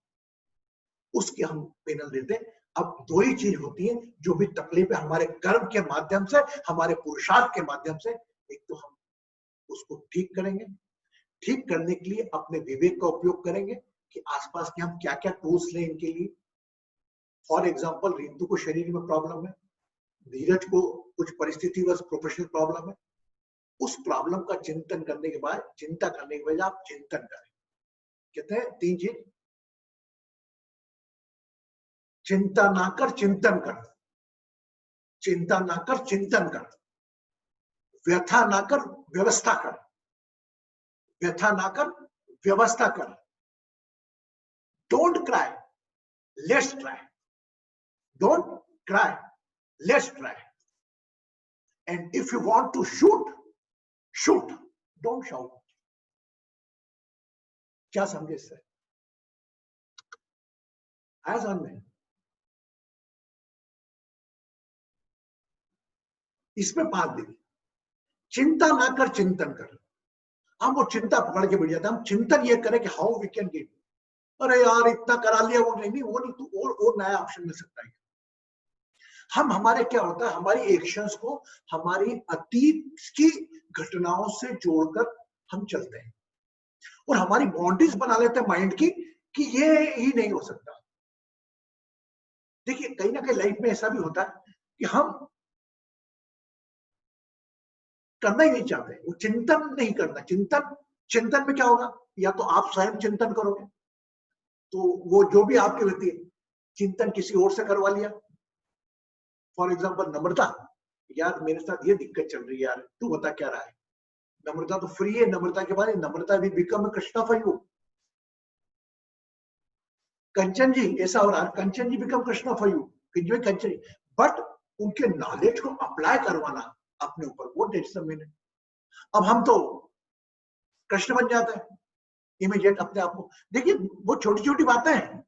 उसके हम पेनल देते हैं। अब दो ही चीज होती है जो भी तकलीफ है हमारे कर्म के माध्यम से, हमारे पुरुषार्थ के माध्यम से, एक तो हम उसको ठीक करेंगे, ठीक करने के लिए अपने विवेक का उपयोग करेंगे कि आसपास के हम क्या क्या टूल्स लें इनके लिए। फॉर एग्जाम्पल, रिंतु को शरीर में प्रॉब्लम है, धीरज को कुछ परिस्थितिवश प्रोफेशनल प्रॉब्लम है, उस प्रॉब्लम का चिंता करने के बाद आप चिंतन करें। कहते हैं तीन चीज, चिंता ना कर चिंतन कर, चिंता ना कर चिंतन कर, व्यथा ना कर व्यवस्था कर, व्यथा ना कर व्यवस्था कर। Don't cry, let's try, don't cry, let's try, and if you want to shoot, shoot, don't shout. क्या समझे इससे? आया समझ में? इसमें बात देखिए, चिंता ना कर चिंतन कर। हम वो चिंता पकड़ के बैठ जाते हैं, हम चिंतन ये करें कि हाउ वी कैन गेट, अरे यार इतना करा लिया, वो नहीं, वो नहीं, तो और नया ऑप्शन मिल सकता है। हम हमारे क्या होता है, हमारी एक्शंस को हमारी अतीत की घटनाओं से जोड़कर हम चलते हैं, और हमारी बाउंड्रीज बना लेते हैं माइंड की कि ये ही नहीं हो सकता। देखिए कहीं ना कहीं लाइफ में ऐसा भी होता है कि हम करना ही नहीं चाहते, वो चिंतन नहीं करना। चिंतन में क्या होगा, या तो आप स्वयं चिंतन करोगे, तो वो जो भी आपके व्यक्ति है, चिंतन किसी और से करवा लिया। फॉर एग्जाम्पल नम्रता, यार मेरे साथ ये दिक्कत चल रही है यार, तू बता क्या रहा है। नम्रता तो फ्री है, नम्रता के बाद नम्रता भी become Krishna for you. Kanchan ji ऐसा हो रहा है, Kanchan ji become Krishna for you, Kanchan ji, but उनके नॉलेज को अप्लाई करवाना अपने ऊपर, वो दैट्स द मीनिंग। अब हम तो कृष्ण बन जाते हैं इमीडिएट अपने आप को। देखिए वो छोटी छोटी बातें हैं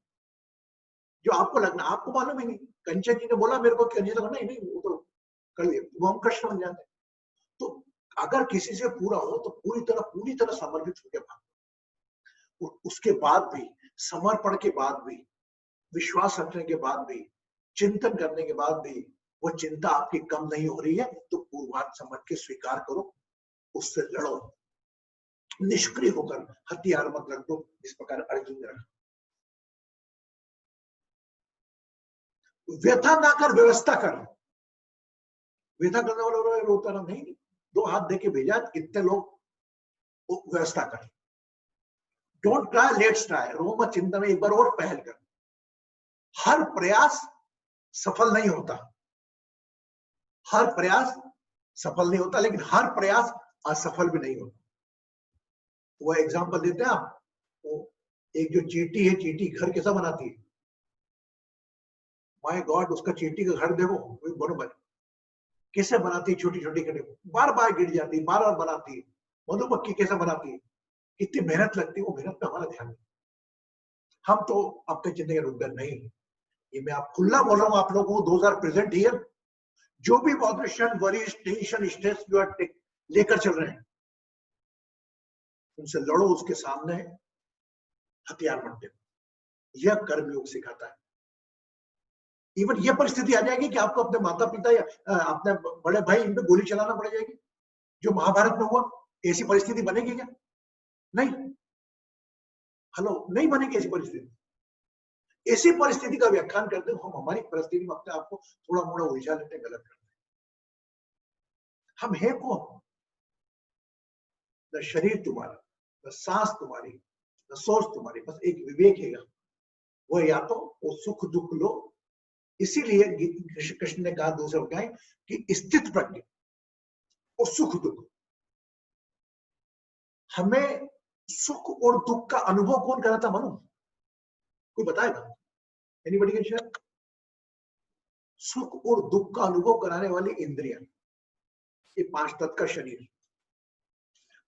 जो आपको लगना, आपको मालूम ही नहीं, कंचन जी ने बोला मेरे को कि तो करना ही नहीं, वो तो कर लिया, वो हम कृष्ण बन जाते हैं। तो अगर किसी से पूरा हो तो पूरी तरह समर्पित होकर भागो, और उसके बाद भी, समर्पण के बाद भी, विश्वास रखने के बाद भी, चिंतन करने के बाद भी वो चिंता आपकी कम नहीं हो रही है, तो पूर्वार्थ समझ के स्वीकार करो, उससे लड़ो, निष्क्रिय होकर हथियार मत रख दो, इस प्रकार अर्जुन ने रखा। व्यथा ना कर व्यवस्था कर, व्यथा करने वाला रोता रहा नहीं, दो हाथ दे के भेजा, कितने लोग व्यवस्था कर। डोंट ट्राई लेट्स ट्राई, रो मत, चिंता में एक बार और पहल कर। हर प्रयास सफल नहीं होता, हर प्रयास सफल नहीं होता, लेकिन हर प्रयास असफल भी नहीं होता। वो एग्जांपल देते हैं आप, वो एक जो चींटी है, चींटी घर कैसा बनाती है, माय गॉड, उसका चींटी का घर देखो बरोबर कैसे बनाती है, छोटी छोटी कटे, बार बार गिर जाती है, बार बार बनाती है। मधुमक्खी कैसे बनाती है, कितनी मेहनत लगती है, वो मेहनत पे हमारा ध्यान नहीं। हम तो अपने चिंता के रुक नहीं, ये मैं आप खुला बोल रहा हूँ आप लोगों को, 2000 प्रेजेंट ईयर, जो भी वाइब्रेशन, वरी, टेंशन, स्ट्रेस जो लेकर चल रहे हैं, उनसे लड़ो, उसके सामने हथियार बनते हो। यह कर्मयोग सिखाता है। इवन यह परिस्थिति आ जाएगी कि आपको अपने माता पिता या अपने बड़े भाई इन पे गोली चलाना पड़ जाएगी, जो महाभारत में हुआ। ऐसी परिस्थिति बनेगी क्या? नहीं, हेलो, नहीं बनेगी ऐसी परिस्थिति। ऐसी परिस्थिति का व्याख्यान करते हो हम हमारी परिस्थिति में अपने आप को थोड़ा मोड़ा उलझा लेते हैं, गलत करते हैं। हम है कौन? न शरीर तुम्हारा, न सांस तुम्हारी, न सोच तुम्हारी, बस एक विवेक है। वो या तो वो सुख दुख लो। इसीलिए कृष्ण ने कहा दूसरे अध्याय कि स्थित प्रज्ञ, और सुख दुख। हमें सुख और दुख का अनुभव कौन कराता मालूम? कोई बताएगा? Anybody can share? सुख और दुख का अनुभव कराने वाली इंद्रियां, ये 5 तत्व का शरीर।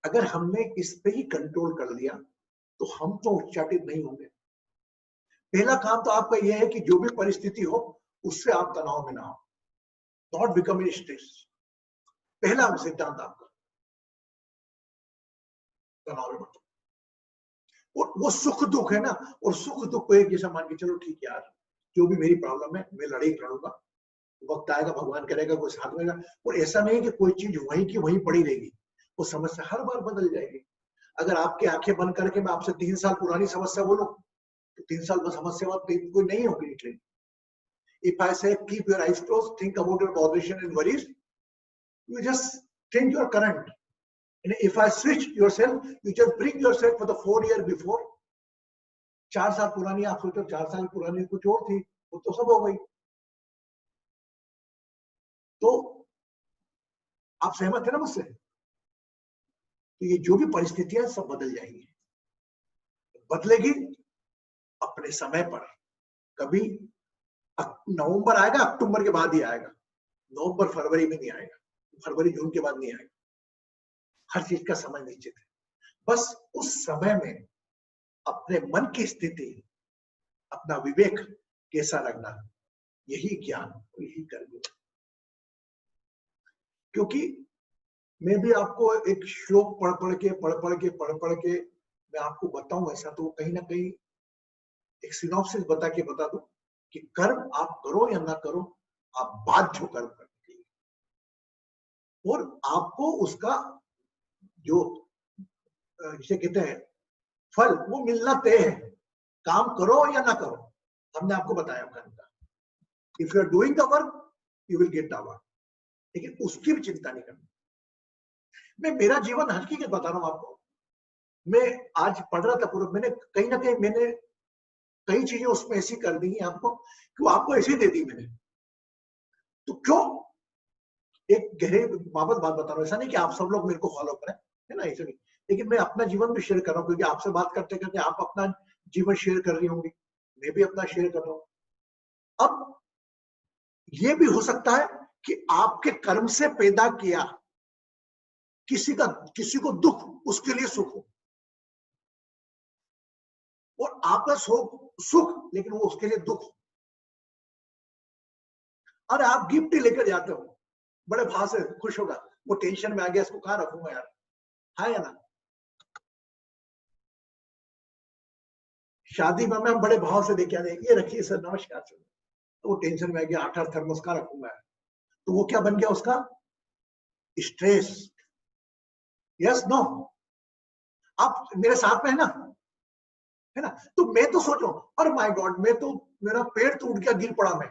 अगर हमने इस पे ही कंट्रोल कर लिया तो हम तो उच्चाटित नहीं होंगे। पहला काम तो आपका यह है कि जो भी परिस्थिति हो उससे आप तनाव में ना हो, नॉट बिकम इन स्ट्रेस। पहला सिद्धांत आपका, तनाव में मत। और वो सुख दुख है ना, और सुख दुख को एक जैसा मान के चलो, ठीक यार जो भी मेरी प्रॉब्लम है मैं लड़ाई लड़ूंगा, वक्त आएगा भगवान करेगा, कोई साथ में। और ऐसा नहीं है कि कोई चीज वहीं की वहीं पड़ी रहेगी, वो समस्या हर बार बदल जाएगी। अगर आपकी आंखें बंद करके मैं आपसे 3 साल पुरानी समस्या बोलूं तो 3 साल में समस्या कोई नहीं होगी निकलेगी। If I say keep your eyes closed, think about your botheration and worries, you just think your current. And if I switch yourself, you just bring yourself for the 4 year before. 4 साल पुरानी आप सोचो, 4 साल पुरानी कुछ और थी, वो तो सब हो गई। तो आप सहमत है ना मुझसे? तो ये जो भी परिस्थितियां सब बदल जाएंगी, बदलेगी अपने समय पर। कभी नवंबर आएगा, अक्टूबर के बाद ही आएगा, नवंबर फरवरी में नहीं आएगा, फरवरी जून के बाद नहीं आएगा। हर चीज का समय निश्चित है, बस उस समय में अपने मन की स्थिति, अपना विवेक कैसा रखना, यही ज्ञान, यही कर्म। क्योंकि मैं भी आपको एक श्लोक पढ़ के मैं आपको बताऊं ऐसा, तो कहीं ना कहीं एक सिनॉप्सिस बता दूं कि कर्म आप करो या ना करो, आप बाध्य हो कर्म करने के लिए, और आपको उसका जो जिसे कहते हैं फल, वो मिलना तय है। काम करो या ना करो, हमने आपको बताया कर्म का। If you are doing the work you will get the work, लेकिन उसकी भी चिंता नहीं करनी। मैं मेरा जीवन हकीकत बता रहा हूं आपको। मैं आज पढ़ रहा था पूरा, मैंने कहीं ना कहीं मैंने कई चीजें उसमें ऐसी कर दी हैं आपको, कि वो आपको ऐसी दे दी मैंने। तो क्यों? एक गहरे बाबत बात बता रहा हूं, ऐसा नहीं कि आप सब लोग मेरे को फॉलो करें, है ना, ऐसा नहीं। लेकिन मैं अपना जीवन भी शेयर कर रहा हूँ, क्योंकि आपसे बात करते करते आप अपना जीवन शेयर कर रही होंगी, मैं भी अपना शेयर कर रहा हूँ। अब ये भी हो सकता है कि आपके कर्म से पैदा किया किसी को दुख, उसके लिए सुख हो, और आपका सुख लेकिन वो उसके लिए दुख। और आप गिफ्ट लेकर जाते हो, बड़े भाव से खुश होगा, वो टेंशन में आ गया, इसको कहां रखूंगा यार, है ना। शादी में हम बड़े भाव से देखे आते, ये रखिए सर, नमस्कार सर, तो वो टेंशन में आ गया, 8 थर्मोस का रखूंगा, तो वो क्या बन गया उसका? स्ट्रेस। Yes no? आप मेरे साथ में है ना? तो मैं तो सोच रहा हूं, और माय गॉड, मैं तो, मेरा पेड़ टूट गया, गिर पड़ा मैं,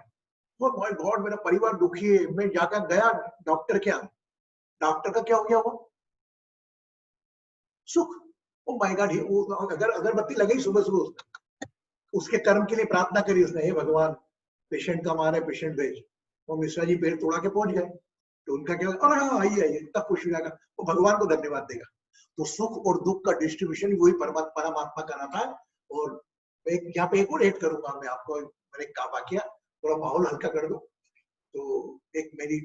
और माय गॉड मेरा परिवार दुखी है। मैं जाकर गया डॉक्टर के यहाँ, डॉक्टर का क्या हो गया? वो सुख। ओ माय गॉड, अगर अगरबत्ती लगी सुबह सुबह, उसके कर्म के लिए प्रार्थना करी उसने, हे भगवान पेशेंट का मारे, पेशेंट भेज। वो मिश्रा जी पेड़ तोड़ा के पहुंच गए, तो उनका क्या, अरे हाँ आइए इतना खुश हो जाएगा, वो भगवान को धन्यवाद देगा। तो सुख और दुख का डिस्ट्रीब्यूशन वही परमात्मा कराता है। और एक यहाँ पे एक और ऐड करूंगा मैं आपको, मैंने कहा वाकया, थोड़ा माहौल हल्का कर दो। तो एक मेरी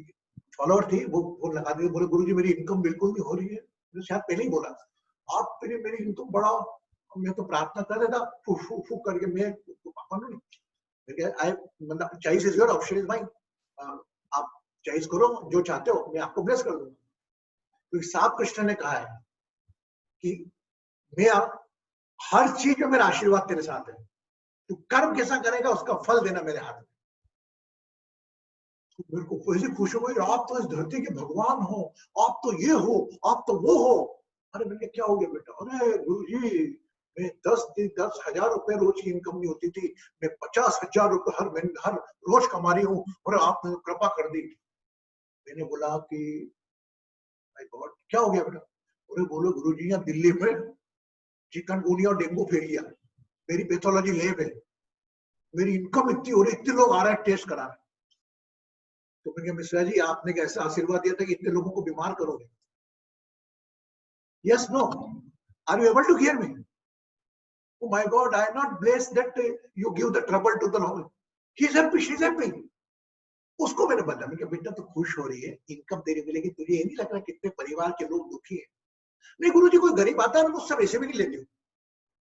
फॉलोअर थी, वो लगा दी, बोले गुरुजी मेरी इनकम बिल्कुल नहीं हो रही है। मैंने शायद पहले ही बोला, आप मेरी इनकम बढ़ाओ। मैं तो प्रार्थना कर रहा था, फूक फूक फूक करके, मैं मतलब choice is your, option is mine, आप चॉइस करो जो चाहते हो, मैं आपको ब्लेस कर दूंगा। तो साहब कृष्ण ने कहा है कि मैं हर चीज में मेरा आशीर्वाद तेरे साथ है, तू कर्म कैसा करेगा उसका फल देना मेरे हाथ में। तो मेरे को ऐसे खुश हो गई, आप तो इस धरती के भगवान हो, आप तो ये हो, आप तो वो हो। अरे मैंने क्या हो गया बेटा? अरे गुरुजी मैं 10,000 रुपए रोज की इनकम नहीं होती थी, मैं 50,000 रुपए हर रोज कमा रही हूँ, और आपने कृपा कर दी। मैंने बोला कि गॉड क्या हो गया बेटा? अरे बोलो गुरुजी यहाँ दिल्ली में चिकनगुनिया और डेंगू फैल गया, मेरी पैथोलॉजी लैब है, मेरी इनकम इतनी हो रही, इतने लोग आ रहे हैं टेस्ट कराने। तो मैंने कहा मिश्रा जी आपने कैसा आशीर्वाद दिया था कि इतने लोगों को बीमार करोगे? Yes no, are you able to hear me? Oh my God, I am not blessed that you give the trouble to the Lord. He is happy, she is happy. उसको मैंने बताया, मैं बेटा तो खुश हो रही है, इनकम तेरी मिलेगी, तुझे ये नहीं लग रहा कितने परिवार के लोग दुखी हैं? नहीं गुरुजी, कोई गरीब आता है मैं उससे वैसे भी नहीं लेती हूँ.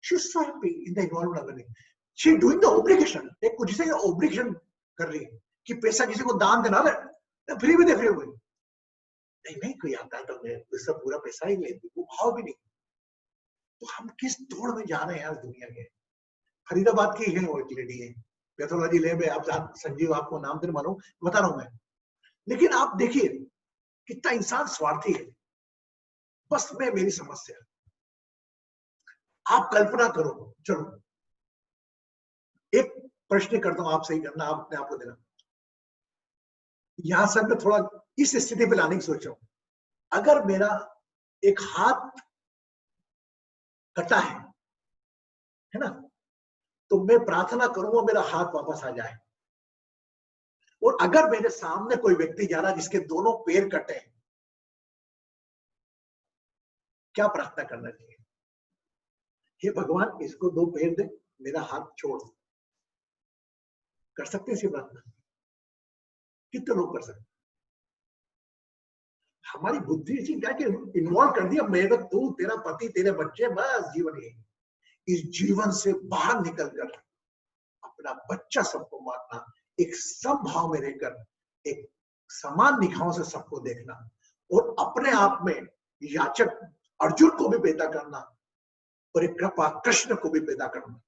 She is so happy in the involvement of everything. She is doing the obligation. एक कुछ से obligation कर रही है कि पैसा किसी को दान देना है, फ्री में दे, फ्री में. नहीं नहीं, कोई आता है तो मैं उससे पूरा पैसा ही लेती हूँ, भाव भी नहीं. तो हम किस दौड़ में जा रहे हैं यार दुनिया के. फरीदाबाद की है वो एक लेडी है, पैथोलॉजी लैब है, आप संजीव, आपको नाम देने मालूम बता रहा हूं मैं. लेकिन आप देखिए कितना इंसान स्वार्थी है. बस मैं मेरी समस्या, आप कल्पना करो. चलो एक प्रश्न करता हूं, आप सही करना, आप अपने आप को देना. यहां से मैं थोड़ा इस स्थिति पे लाने की सोच रहा हूं. अगर मेरा एक हाथ कटा है ना, तो मैं प्रार्थना करूंगा मेरा हाथ वापस आ जाए. और अगर मेरे सामने कोई व्यक्ति जा रहा है जिसके दोनों पैर कटे हैं, क्या प्रार्थना करना चाहिए? हे भगवान इसको 2 पैर दे, मेरा हाथ छोड़. कर सकते हैं इसी प्रार्थना? कितने लोग कर सकते? हमारी बुद्धि से क्या इन्वॉल्व कर दिया, मेरे तू, तेरा पति, तेरे बच्चे, बस जीवन ही. इस जीवन से बाहर निकलकर अपना बच्चा सबको मारना, एक समभाव में रहकर एक समान निगाहों से सबको देखना, और अपने आप में याचक अर्जुन को भी पैदा करना और एक कृपा कृष्ण को भी पैदा करना.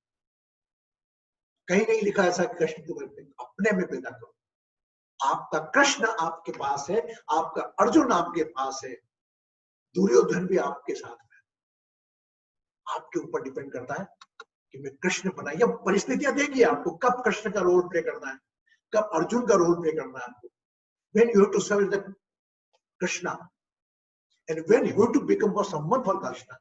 कहीं नहीं लिखा ऐसा कृष्ण को अपने में पैदा करो. आपका कृष्ण आपके पास है, आपका अर्जुन आपके पास है, दुर्योधन भी आपके साथ में. आपके ऊपर डिपेंड करता है कि मैं कृष्ण बना, या परिस्थितियां देंगी आपको कब कृष्ण का रोल प्ले करना है, कब अर्जुन का रोल प्ले करना है आपको. when you have to serve the Krishna and when you have to become for someone for Krishna.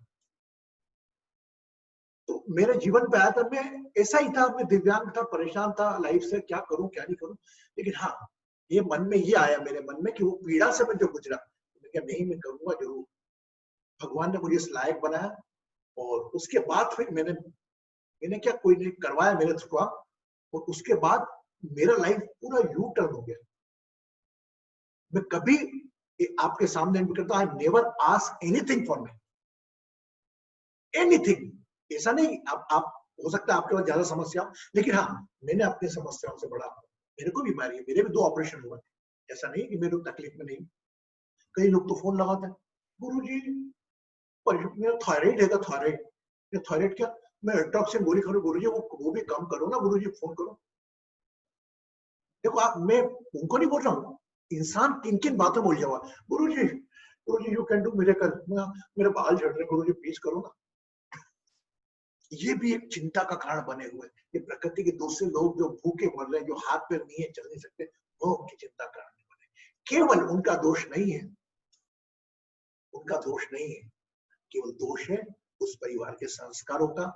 तो मेरे जीवन पे आया था, मैं ऐसा ही था, मैं दिव्यांग था, परेशान था लाइफ से, क्या करूं क्या नहीं करूं. लेकिन हाँ, ये मन में ये आया मेरे मन में कि वो पीड़ा से मैं जो गुजरा, मैं क्या नहीं, मैं करूंगा जरूर. भगवान ने मुझे इस लायक बनाया. और उसके बाद फिर मैंने क्या, कोई नहीं करवाया मेरे थ्रू, और उसके बाद मेरा लाइफ पूरा यू टर्न हो गया. मैं कभी आपके सामने करता, I never ask anything for me, anything. ऐसा नहीं आप हो सकता है आपके पास ज्यादा समस्या हो, लेकिन हाँ, मैंने अपनी समस्याओं से बड़ा, मेरे को बीमारी है, मेरे भी 2 ऑपरेशन हुए. ऐसा नहीं कि मेरे तकलीफ में नहीं. कई लोग तो फोन लगाते हैं, गुरुजी मेरा थायराइड है, थायराइड, थायराइड क्या, मैं एल्ट्रॉक्सिन गोली खा रहा हूं, गुरुजी वो भी कम करो ना गुरुजी, फोन करो. देखो आप, मैं उनको नहीं बोल रहा हूँ, इंसान किन किन बातों में उलझा हुआ. गुरुजी यू कैन डू मिरेकल, मेरे बाल झड़ रहे, गुरुजी प्लीज करो ना. ये भी एक चिंता का कारण बने हुए. ये प्रकृति के दूसरे लोग जो भूखे मर रहे हैं, जो हाथ पैर नहीं है, चल नहीं सकते, वो उनकी चिंता का कारण बने. केवल उनका दोष नहीं है, उनका दोष नहीं है, केवल दोष है उस परिवार के संस्कारों का,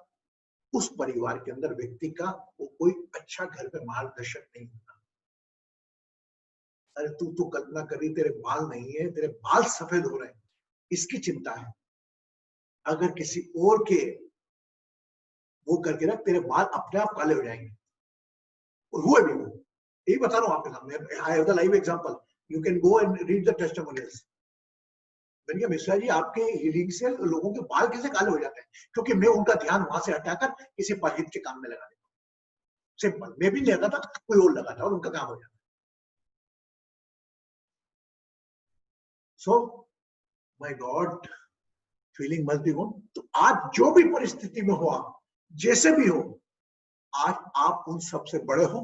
उस परिवार के अंदर व्यक्ति का वो कोई अच्छा घर में मार्गदर्शक नहीं होता. अरे तू कल्पना कर रही, तेरे बाल नहीं है, तेरे बाल सफेद हो रहे हैं, इसकी चिंता है. अगर किसी और के वो करके ना, तेरे बाल अपने आप काले हो जाएंगे. और हुए भी वो, यही बता रहा हूं आपके सामने. I have the live example, you can go and read the testimonials. मैंने कहा मिश्रा जी आपके हीलिंग से लोगों के बाल कैसे काले हो जाते हैं? क्योंकि मैं उनका ध्यान वहां से हटाकर किसी परहित के काम में लगा देता हूं. सिंपल, मैं भी नहीं लगाता था, कोई और लगाता और उनका काम हो जाता. So my God, feeling must be good. तो आज जो भी परिस्थिति में हो, आप जैसे भी हो, आज आप उन सबसे बड़े हो.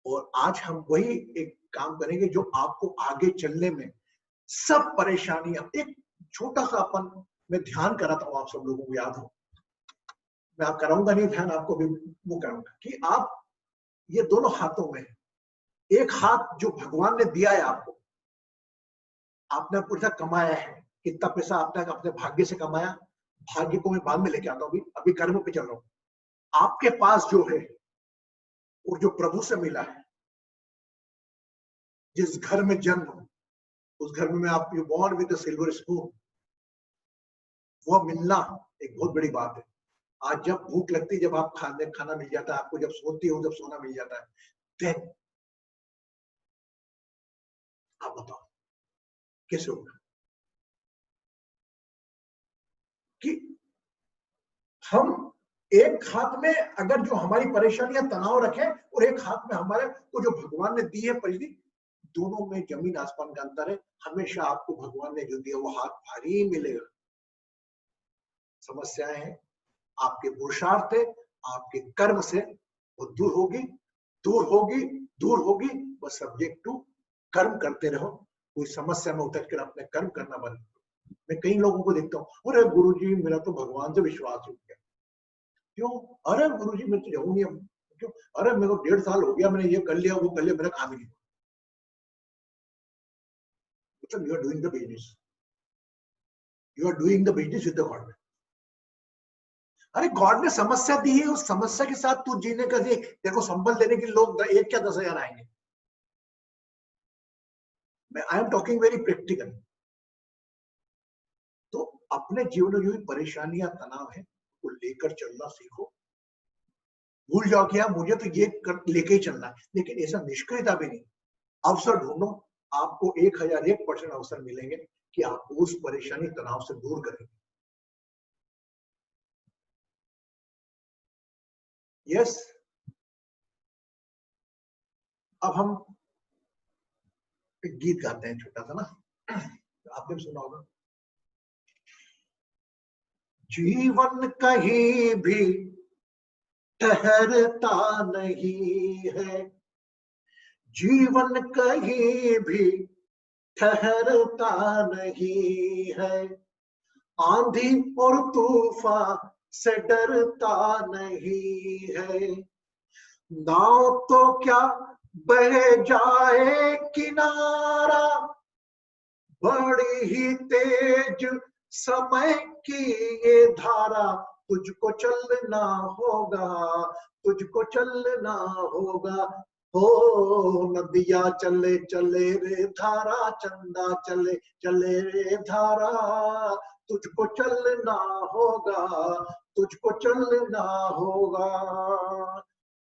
और आज हम वही एक काम करेंगे जो आपको आगे चलने में सब परेशानियां, एक छोटा सा अपन, मैं ध्यान कराता हूं, आप सब लोगों को याद हो, मैं आप कराऊंगा नहीं ध्यान, आपको भी वो कराऊंगा कि आप ये दोनों हाथों में, एक हाथ जो भगवान ने दिया है आपको, आपने पैसा कमाया है, कितना पैसा आपने अपने भाग्य से कमाया, भाग्य को मैं बाद में लेके आता हूं, अभी कर्म पे चल रहा हूं. आपके पास जो है और जो प्रभु से मिला है, जिस घर में जन्म, उस घर में आप you born with a silver spoon, वो मिलना एक बहुत बड़ी बात है। आज जब भूख लगती है, जब आप खाना मिल जाता है आपको, जब सोती हो जब सोना मिल जाता है, देन आप बताओ कैसे होगा? कि हम एक हाथ में अगर जो हमारी परेशानियां तनाव रखें और एक हाथ में हमारे को जो भगवान ने दी है परिधि, दोनों में जमीन आसमान का अंतर है। हमेशा आपको भगवान ने जो दिया वो हाथ भारी मिलेगा। समस्याएं हैं आपके पुरुषार्थ है, आपके कर्म से वो दूर होगी, दूर होगी, दूर होगी। बस सब्जेक्ट टू कर्म करते रहो। कोई समस्या में उतर कर अपने कर्म करना बंद करो। मैं कई लोगों को देखता हूँ, अरे गुरुजी मेरा तो भगवान से विश्वास उठ गया। क्यों? अरे गुरुजी मैं तो जाऊं नहीं अब। क्यों? अरे मेरे को 1.5 साल हो गया, मैंने ये कर लिया वो कर लिया, मेरा काम ही नहीं। मतलब you are doing the business, you are doing the business with the God. अरे गॉड ने समस्या दी है, उस समस्या के साथ तू जीने का देख। देखो संबल देने के लोग 1 क्या 10,000 आएंगे। मैं I am talking very practical. तो अपने जीवन में जो भी परेशानियां तनाव है वो लेकर चलना सीखो। भूल जाओ कि यार मुझे तो ये लेके ही चलना है, लेकिन ऐसा निष्क्रियता भी नहीं। अवसर ढूंढो, आपको 1001% अवसर मिलेंगे कि आप उस परेशानी तनाव से दूर करेंगे। यस। अब हम एक गीत गाते हैं छोटा सा ना, आपने भी सुना होगा। जीवन कहीं भी ठहरता नहीं है, जीवन कहीं भी ठहरता नहीं है, आंधी और तूफान से डरता नहीं है। नाव तो क्या बह जाए किनारा, बड़ी ही तेज समय की ये धारा, तुझको चलना होगा, तुझको चलना होगा। हो नदिया चले चले रे धारा, चंदा चले चले रे धारा, तुझको चलना होगा, तुझको चलना होगा।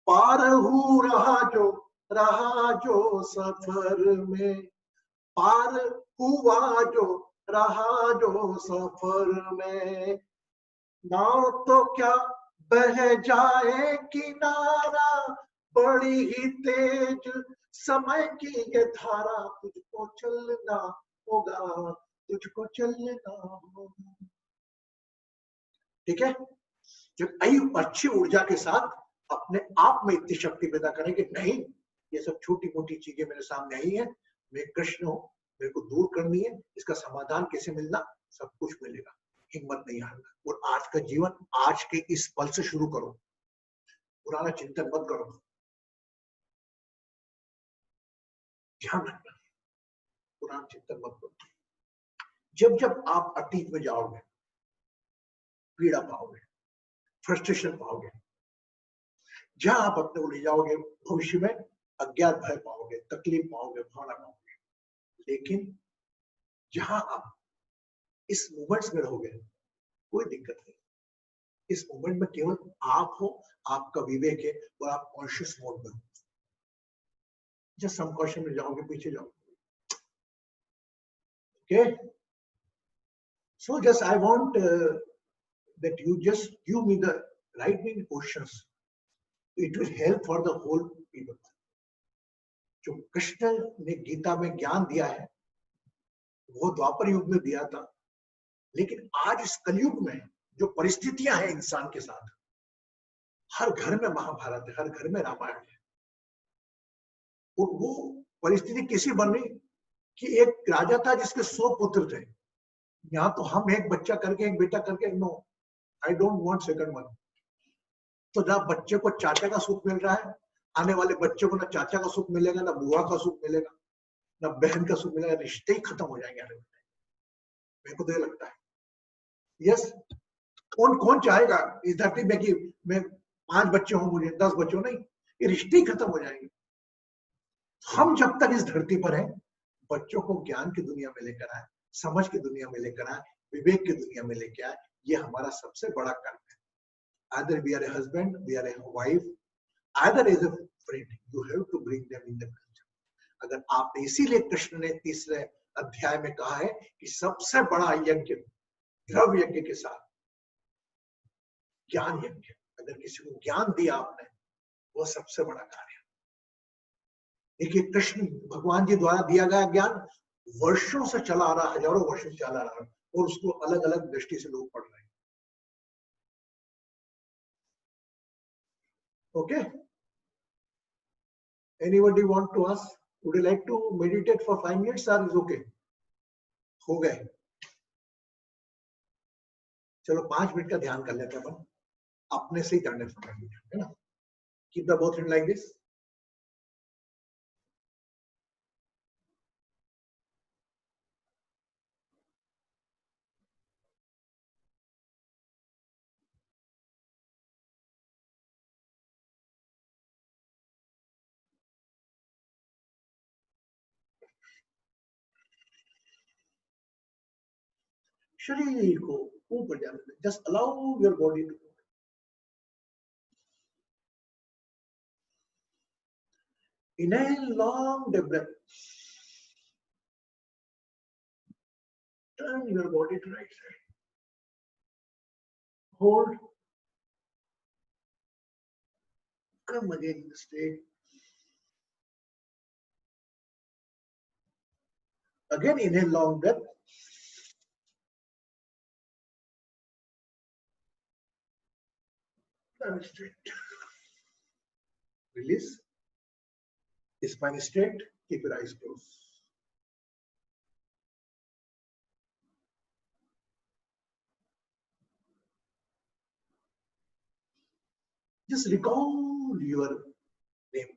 पार हूँ रहा जो सफर में, पार हुआ जो रहा जो सफर में, नाव तो क्या बह जाए किनारा, बड़ी ही तेज समय की ये धारा, तुझको चलना होगा, तुझको चलना होगा। ठीक है? जब अच्छी ऊर्जा के साथ अपने आप में इतनी शक्ति पैदा करें कि नहीं ये सब छोटी मोटी चीजें मेरे सामने आई है, मैं कृष्ण हूं, मेरे को दूर करनी है, इसका समाधान कैसे मिलना, सब कुछ मिलेगा। हिम्मत नहीं हारना। और आज का जीवन आज के इस पल से शुरू करो, पुराना चिंतन मत करो। ध्यान रखना, पुराना चिंतन मत करो। जब जब आप अतीत में जाओगे पीड़ा पाओगे, फ्रस्ट्रेशन पाओगे, जहां आप अपने को ले जाओगे भविष्य में अज्ञात भय पाओगे, तकलीफ पाओगे, भावना पाओगे। लेकिन जहां आप इस मोमेंट्स में रहोगे कोई दिक्कत नहीं। इस मोमेंट में केवल आप हो, आपका विवेक है और आप कॉन्शियस मोड में हो। जस्ट सबकॉन्शियस में जाओगे, पीछे जाओगे। Okay, so just I want that you just give me the right wing questions. It will help for the whole people. जो कृष्ण ने गीता में ज्ञान दिया है वो द्वापर युग में दिया था, लेकिन आज इस कलयुग में जो परिस्थितियां हैं इंसान के साथ, हर घर में महाभारत है, हर घर में रामायण है। और वो परिस्थिति कैसी बन रही कि एक राजा था जिसके 100 पुत्र थे। यहाँ तो हम एक बच्चा करके, एक बेटा करके, no I don't want second one. तो ना बच्चे को चाचा का सुख मिल रहा है, आने वाले बच्चे को ना चाचा का सुख मिलेगा, ना बुआ का सुख मिलेगा, ना बहन का सुख मिलेगा। रिश्ते ही खत्म हो जाएंगे आने वाले। मेरे को तो ये लगता है। यस, कौन कौन चाहेगा इस धरती में कि मैं 5 बच्चे हों, मुझे 10 बच्चे हो? नहीं, ये रिश्ते ही खत्म हो जाएंगे। हम जब तक इस धरती पर हैं, बच्चों को ज्ञान की दुनिया में लेकर आए, समझ की दुनिया में लेकर आए, विवेक की दुनिया में लेकर आए, ये हमारा सबसे बड़ा कर्म है. Either we are a husband, we are a wife, either as a friend, you have to bring them in the culture. अगर आप, इसीलिए कृष्ण ने तीसरे अध्याय में कहा है कि सबसे बड़ा यज्ञ द्रव्य यज्ञ के साथ ज्ञान यज्ञ. अगर किसी को ज्ञान दिया आपने, वो सबसे बड़ा कार्य. देखिए, कृष्ण भगवान जी द्वारा दिया गया ज्ञान वर्षों से चला आ रहा, हजारों वर्षों से चला आ रहा है, और उसको अलग अलग दृष्टि से लोग पढ़ रहे हैं. Okay, anybody want to ask, would you like to meditate for 5 minutes और इज ओके? हो गए, चलो 5 मिनट का ध्यान कर लेते हैं अपन, अपने से ही करने है ना. Keep the both hand like this. शरीर को ऊपर जाने दें. Just allow your body to inhale long the breath. Turn your body to right side. Hold. Come again straight. Again inhale long breath. Turn straight. Release. Spine straight. Keep your eyes closed. Just recall your name.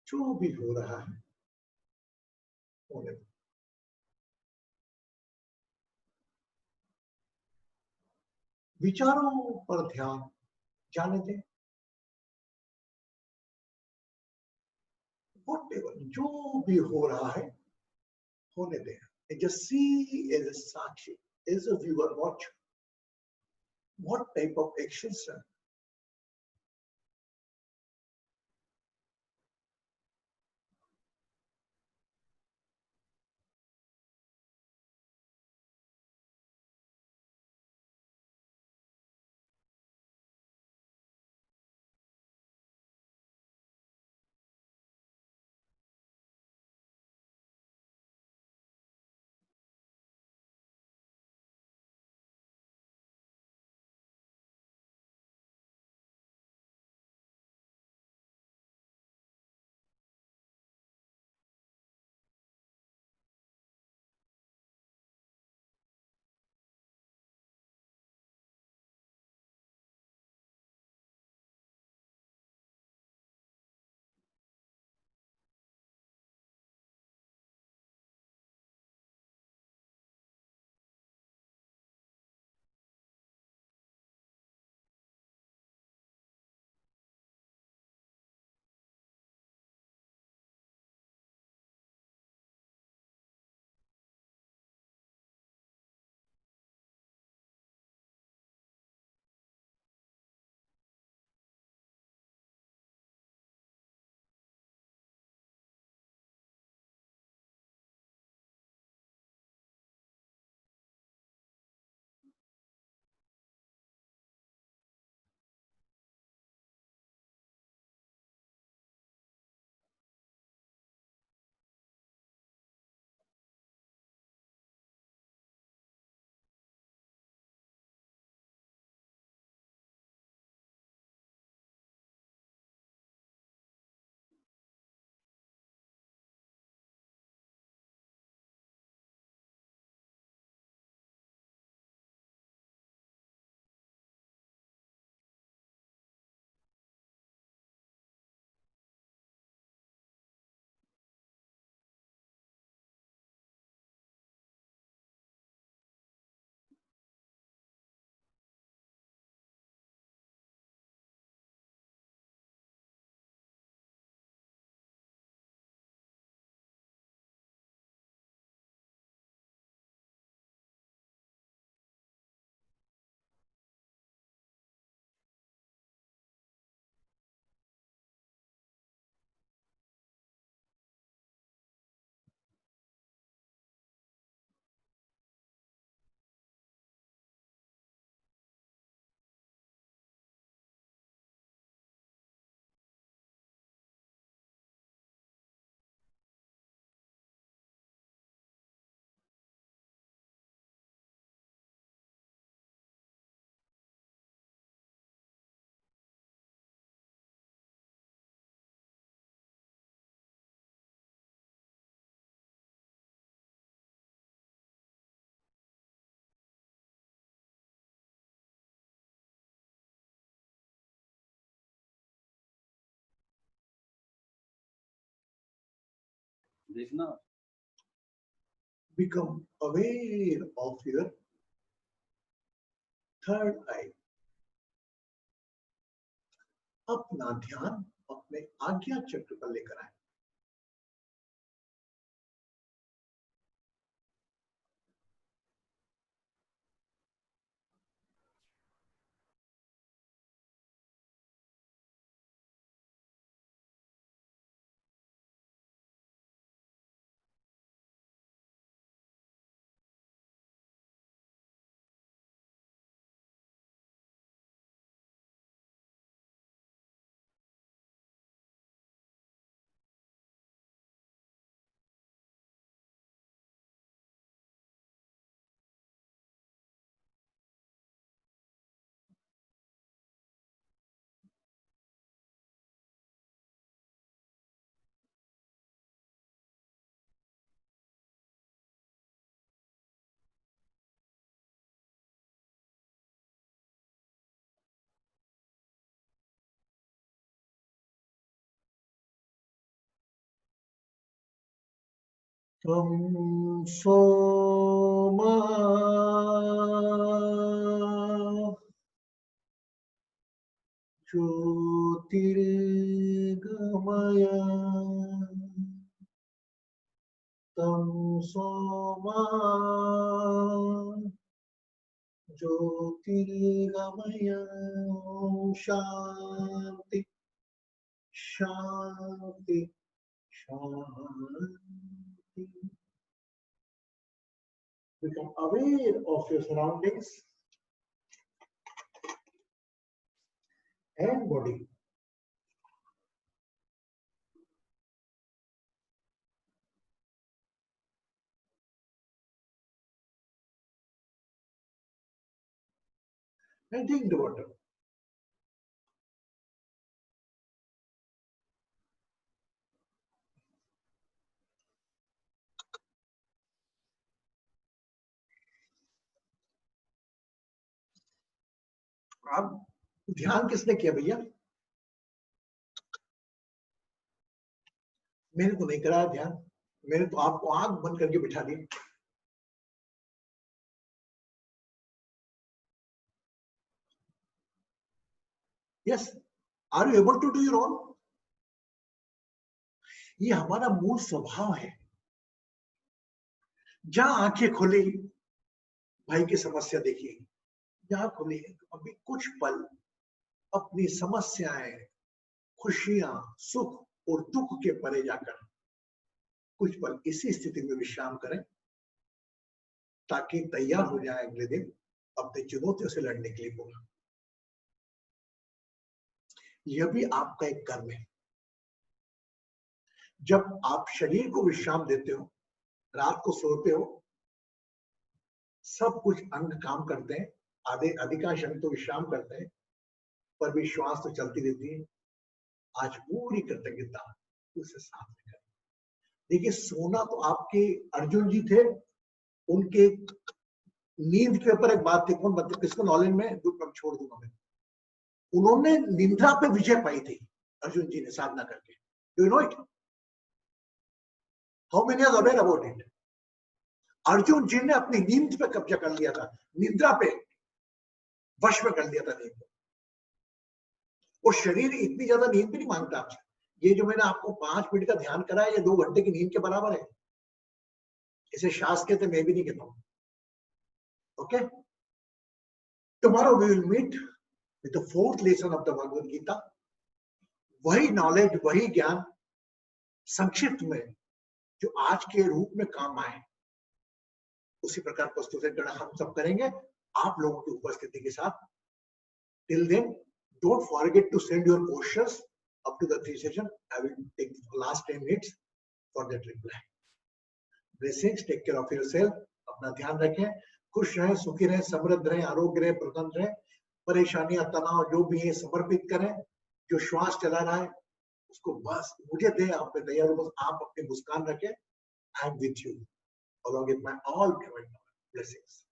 जो भी हो रहा है होने दो. विचारों पर ध्यान जाने दें. Whatever, जो भी हो रहा है होने दें. And just see as a sakshi, as a viewer, watch what type of actions are. देखना, become aware of your third eye. अपना ध्यान अपने आज्ञा चक्र पर लेकर आए. Tam Soma Jyotirgamaya Tam Soma Jyotirgamaya Shanti Shanti Shanti. Become aware of your surroundings and body. And drink the water. अब ध्यान किसने किया भैया? मैंने तो नहीं कराया ध्यान, मैंने तो आपको आंख बंद करके बिठा दी. Yes, are you able to do your own? ये हमारा मूल स्वभाव है. जहां आंखें खुली, भाई की समस्या देखिए, जहां खुली अभी कुछ पल अपनी समस्याएं, खुशियां, सुख और दुख के परे जाकर कुछ पल इसी स्थिति में विश्राम करें, ताकि तैयार हो जाए अगले दिन अपनी चुनौतियों से लड़ने के लिए. बोला यह भी आपका एक कर्म है. जब आप शरीर को विश्राम देते हो, रात को सोते हो, सब कुछ अंग काम करते हैं, अधिकांश अंग तो विश्राम करते हैं, पर भी श्वास तो चलती रहती है. आज पूरी कृतज्ञता उसे साथ में करें. देखिए, सोना तो आपके अर्जुन जी थे, उनके नींद के ऊपर एक बात थी, कौन मतलब किसको नॉलेज में मैं छोड़ दूंगा. मैं उन्होंने निंद्रा पे विजय पाई थी अर्जुन जी ने साधना करके. Do you know it? How many are aware about it? Arjun ji ने अपनी नींद पे कब्जा कर लिया था, निंद्रा पे वश में कर लिया था नींद को. और शरीर इतनी ज्यादा नींद भी नहीं मांगता आपसे. ये जो मैंने आपको 5 मिनट का ध्यान कराया, ये 2 घंटे की नींद के बराबर है. इसे शास्त्र कहते, मैं भी नहीं कहता हूं. Okay, tomorrow we will meet with the 4th lesson of the Bhagavad Gita. वही नॉलेज, वही ज्ञान संक्षिप्त में जो आज के रूप में काम आए, उसी प्रकार प्रस्तुत हम सब करेंगे आप लोगों की उपस्थिति के साथ. Till then, don't forget to send your questions up to the 3 session. I will take the last 10 minutes for that reply. Blessings. Take care of yourself. अपना ध्यान रखें, खुश रहें, सुखी रहें, समृद्ध रहें, आरोग्य रहें, प्रसन्न रहें. परेशानियां, तनाव जो भी है समर्पित करें. जो श्वास चला रहा है उसको बस मुझे दे, आप पे तैयार हो. बस आप अपनी मुस्कान रखें. I am with you along with my all blessings.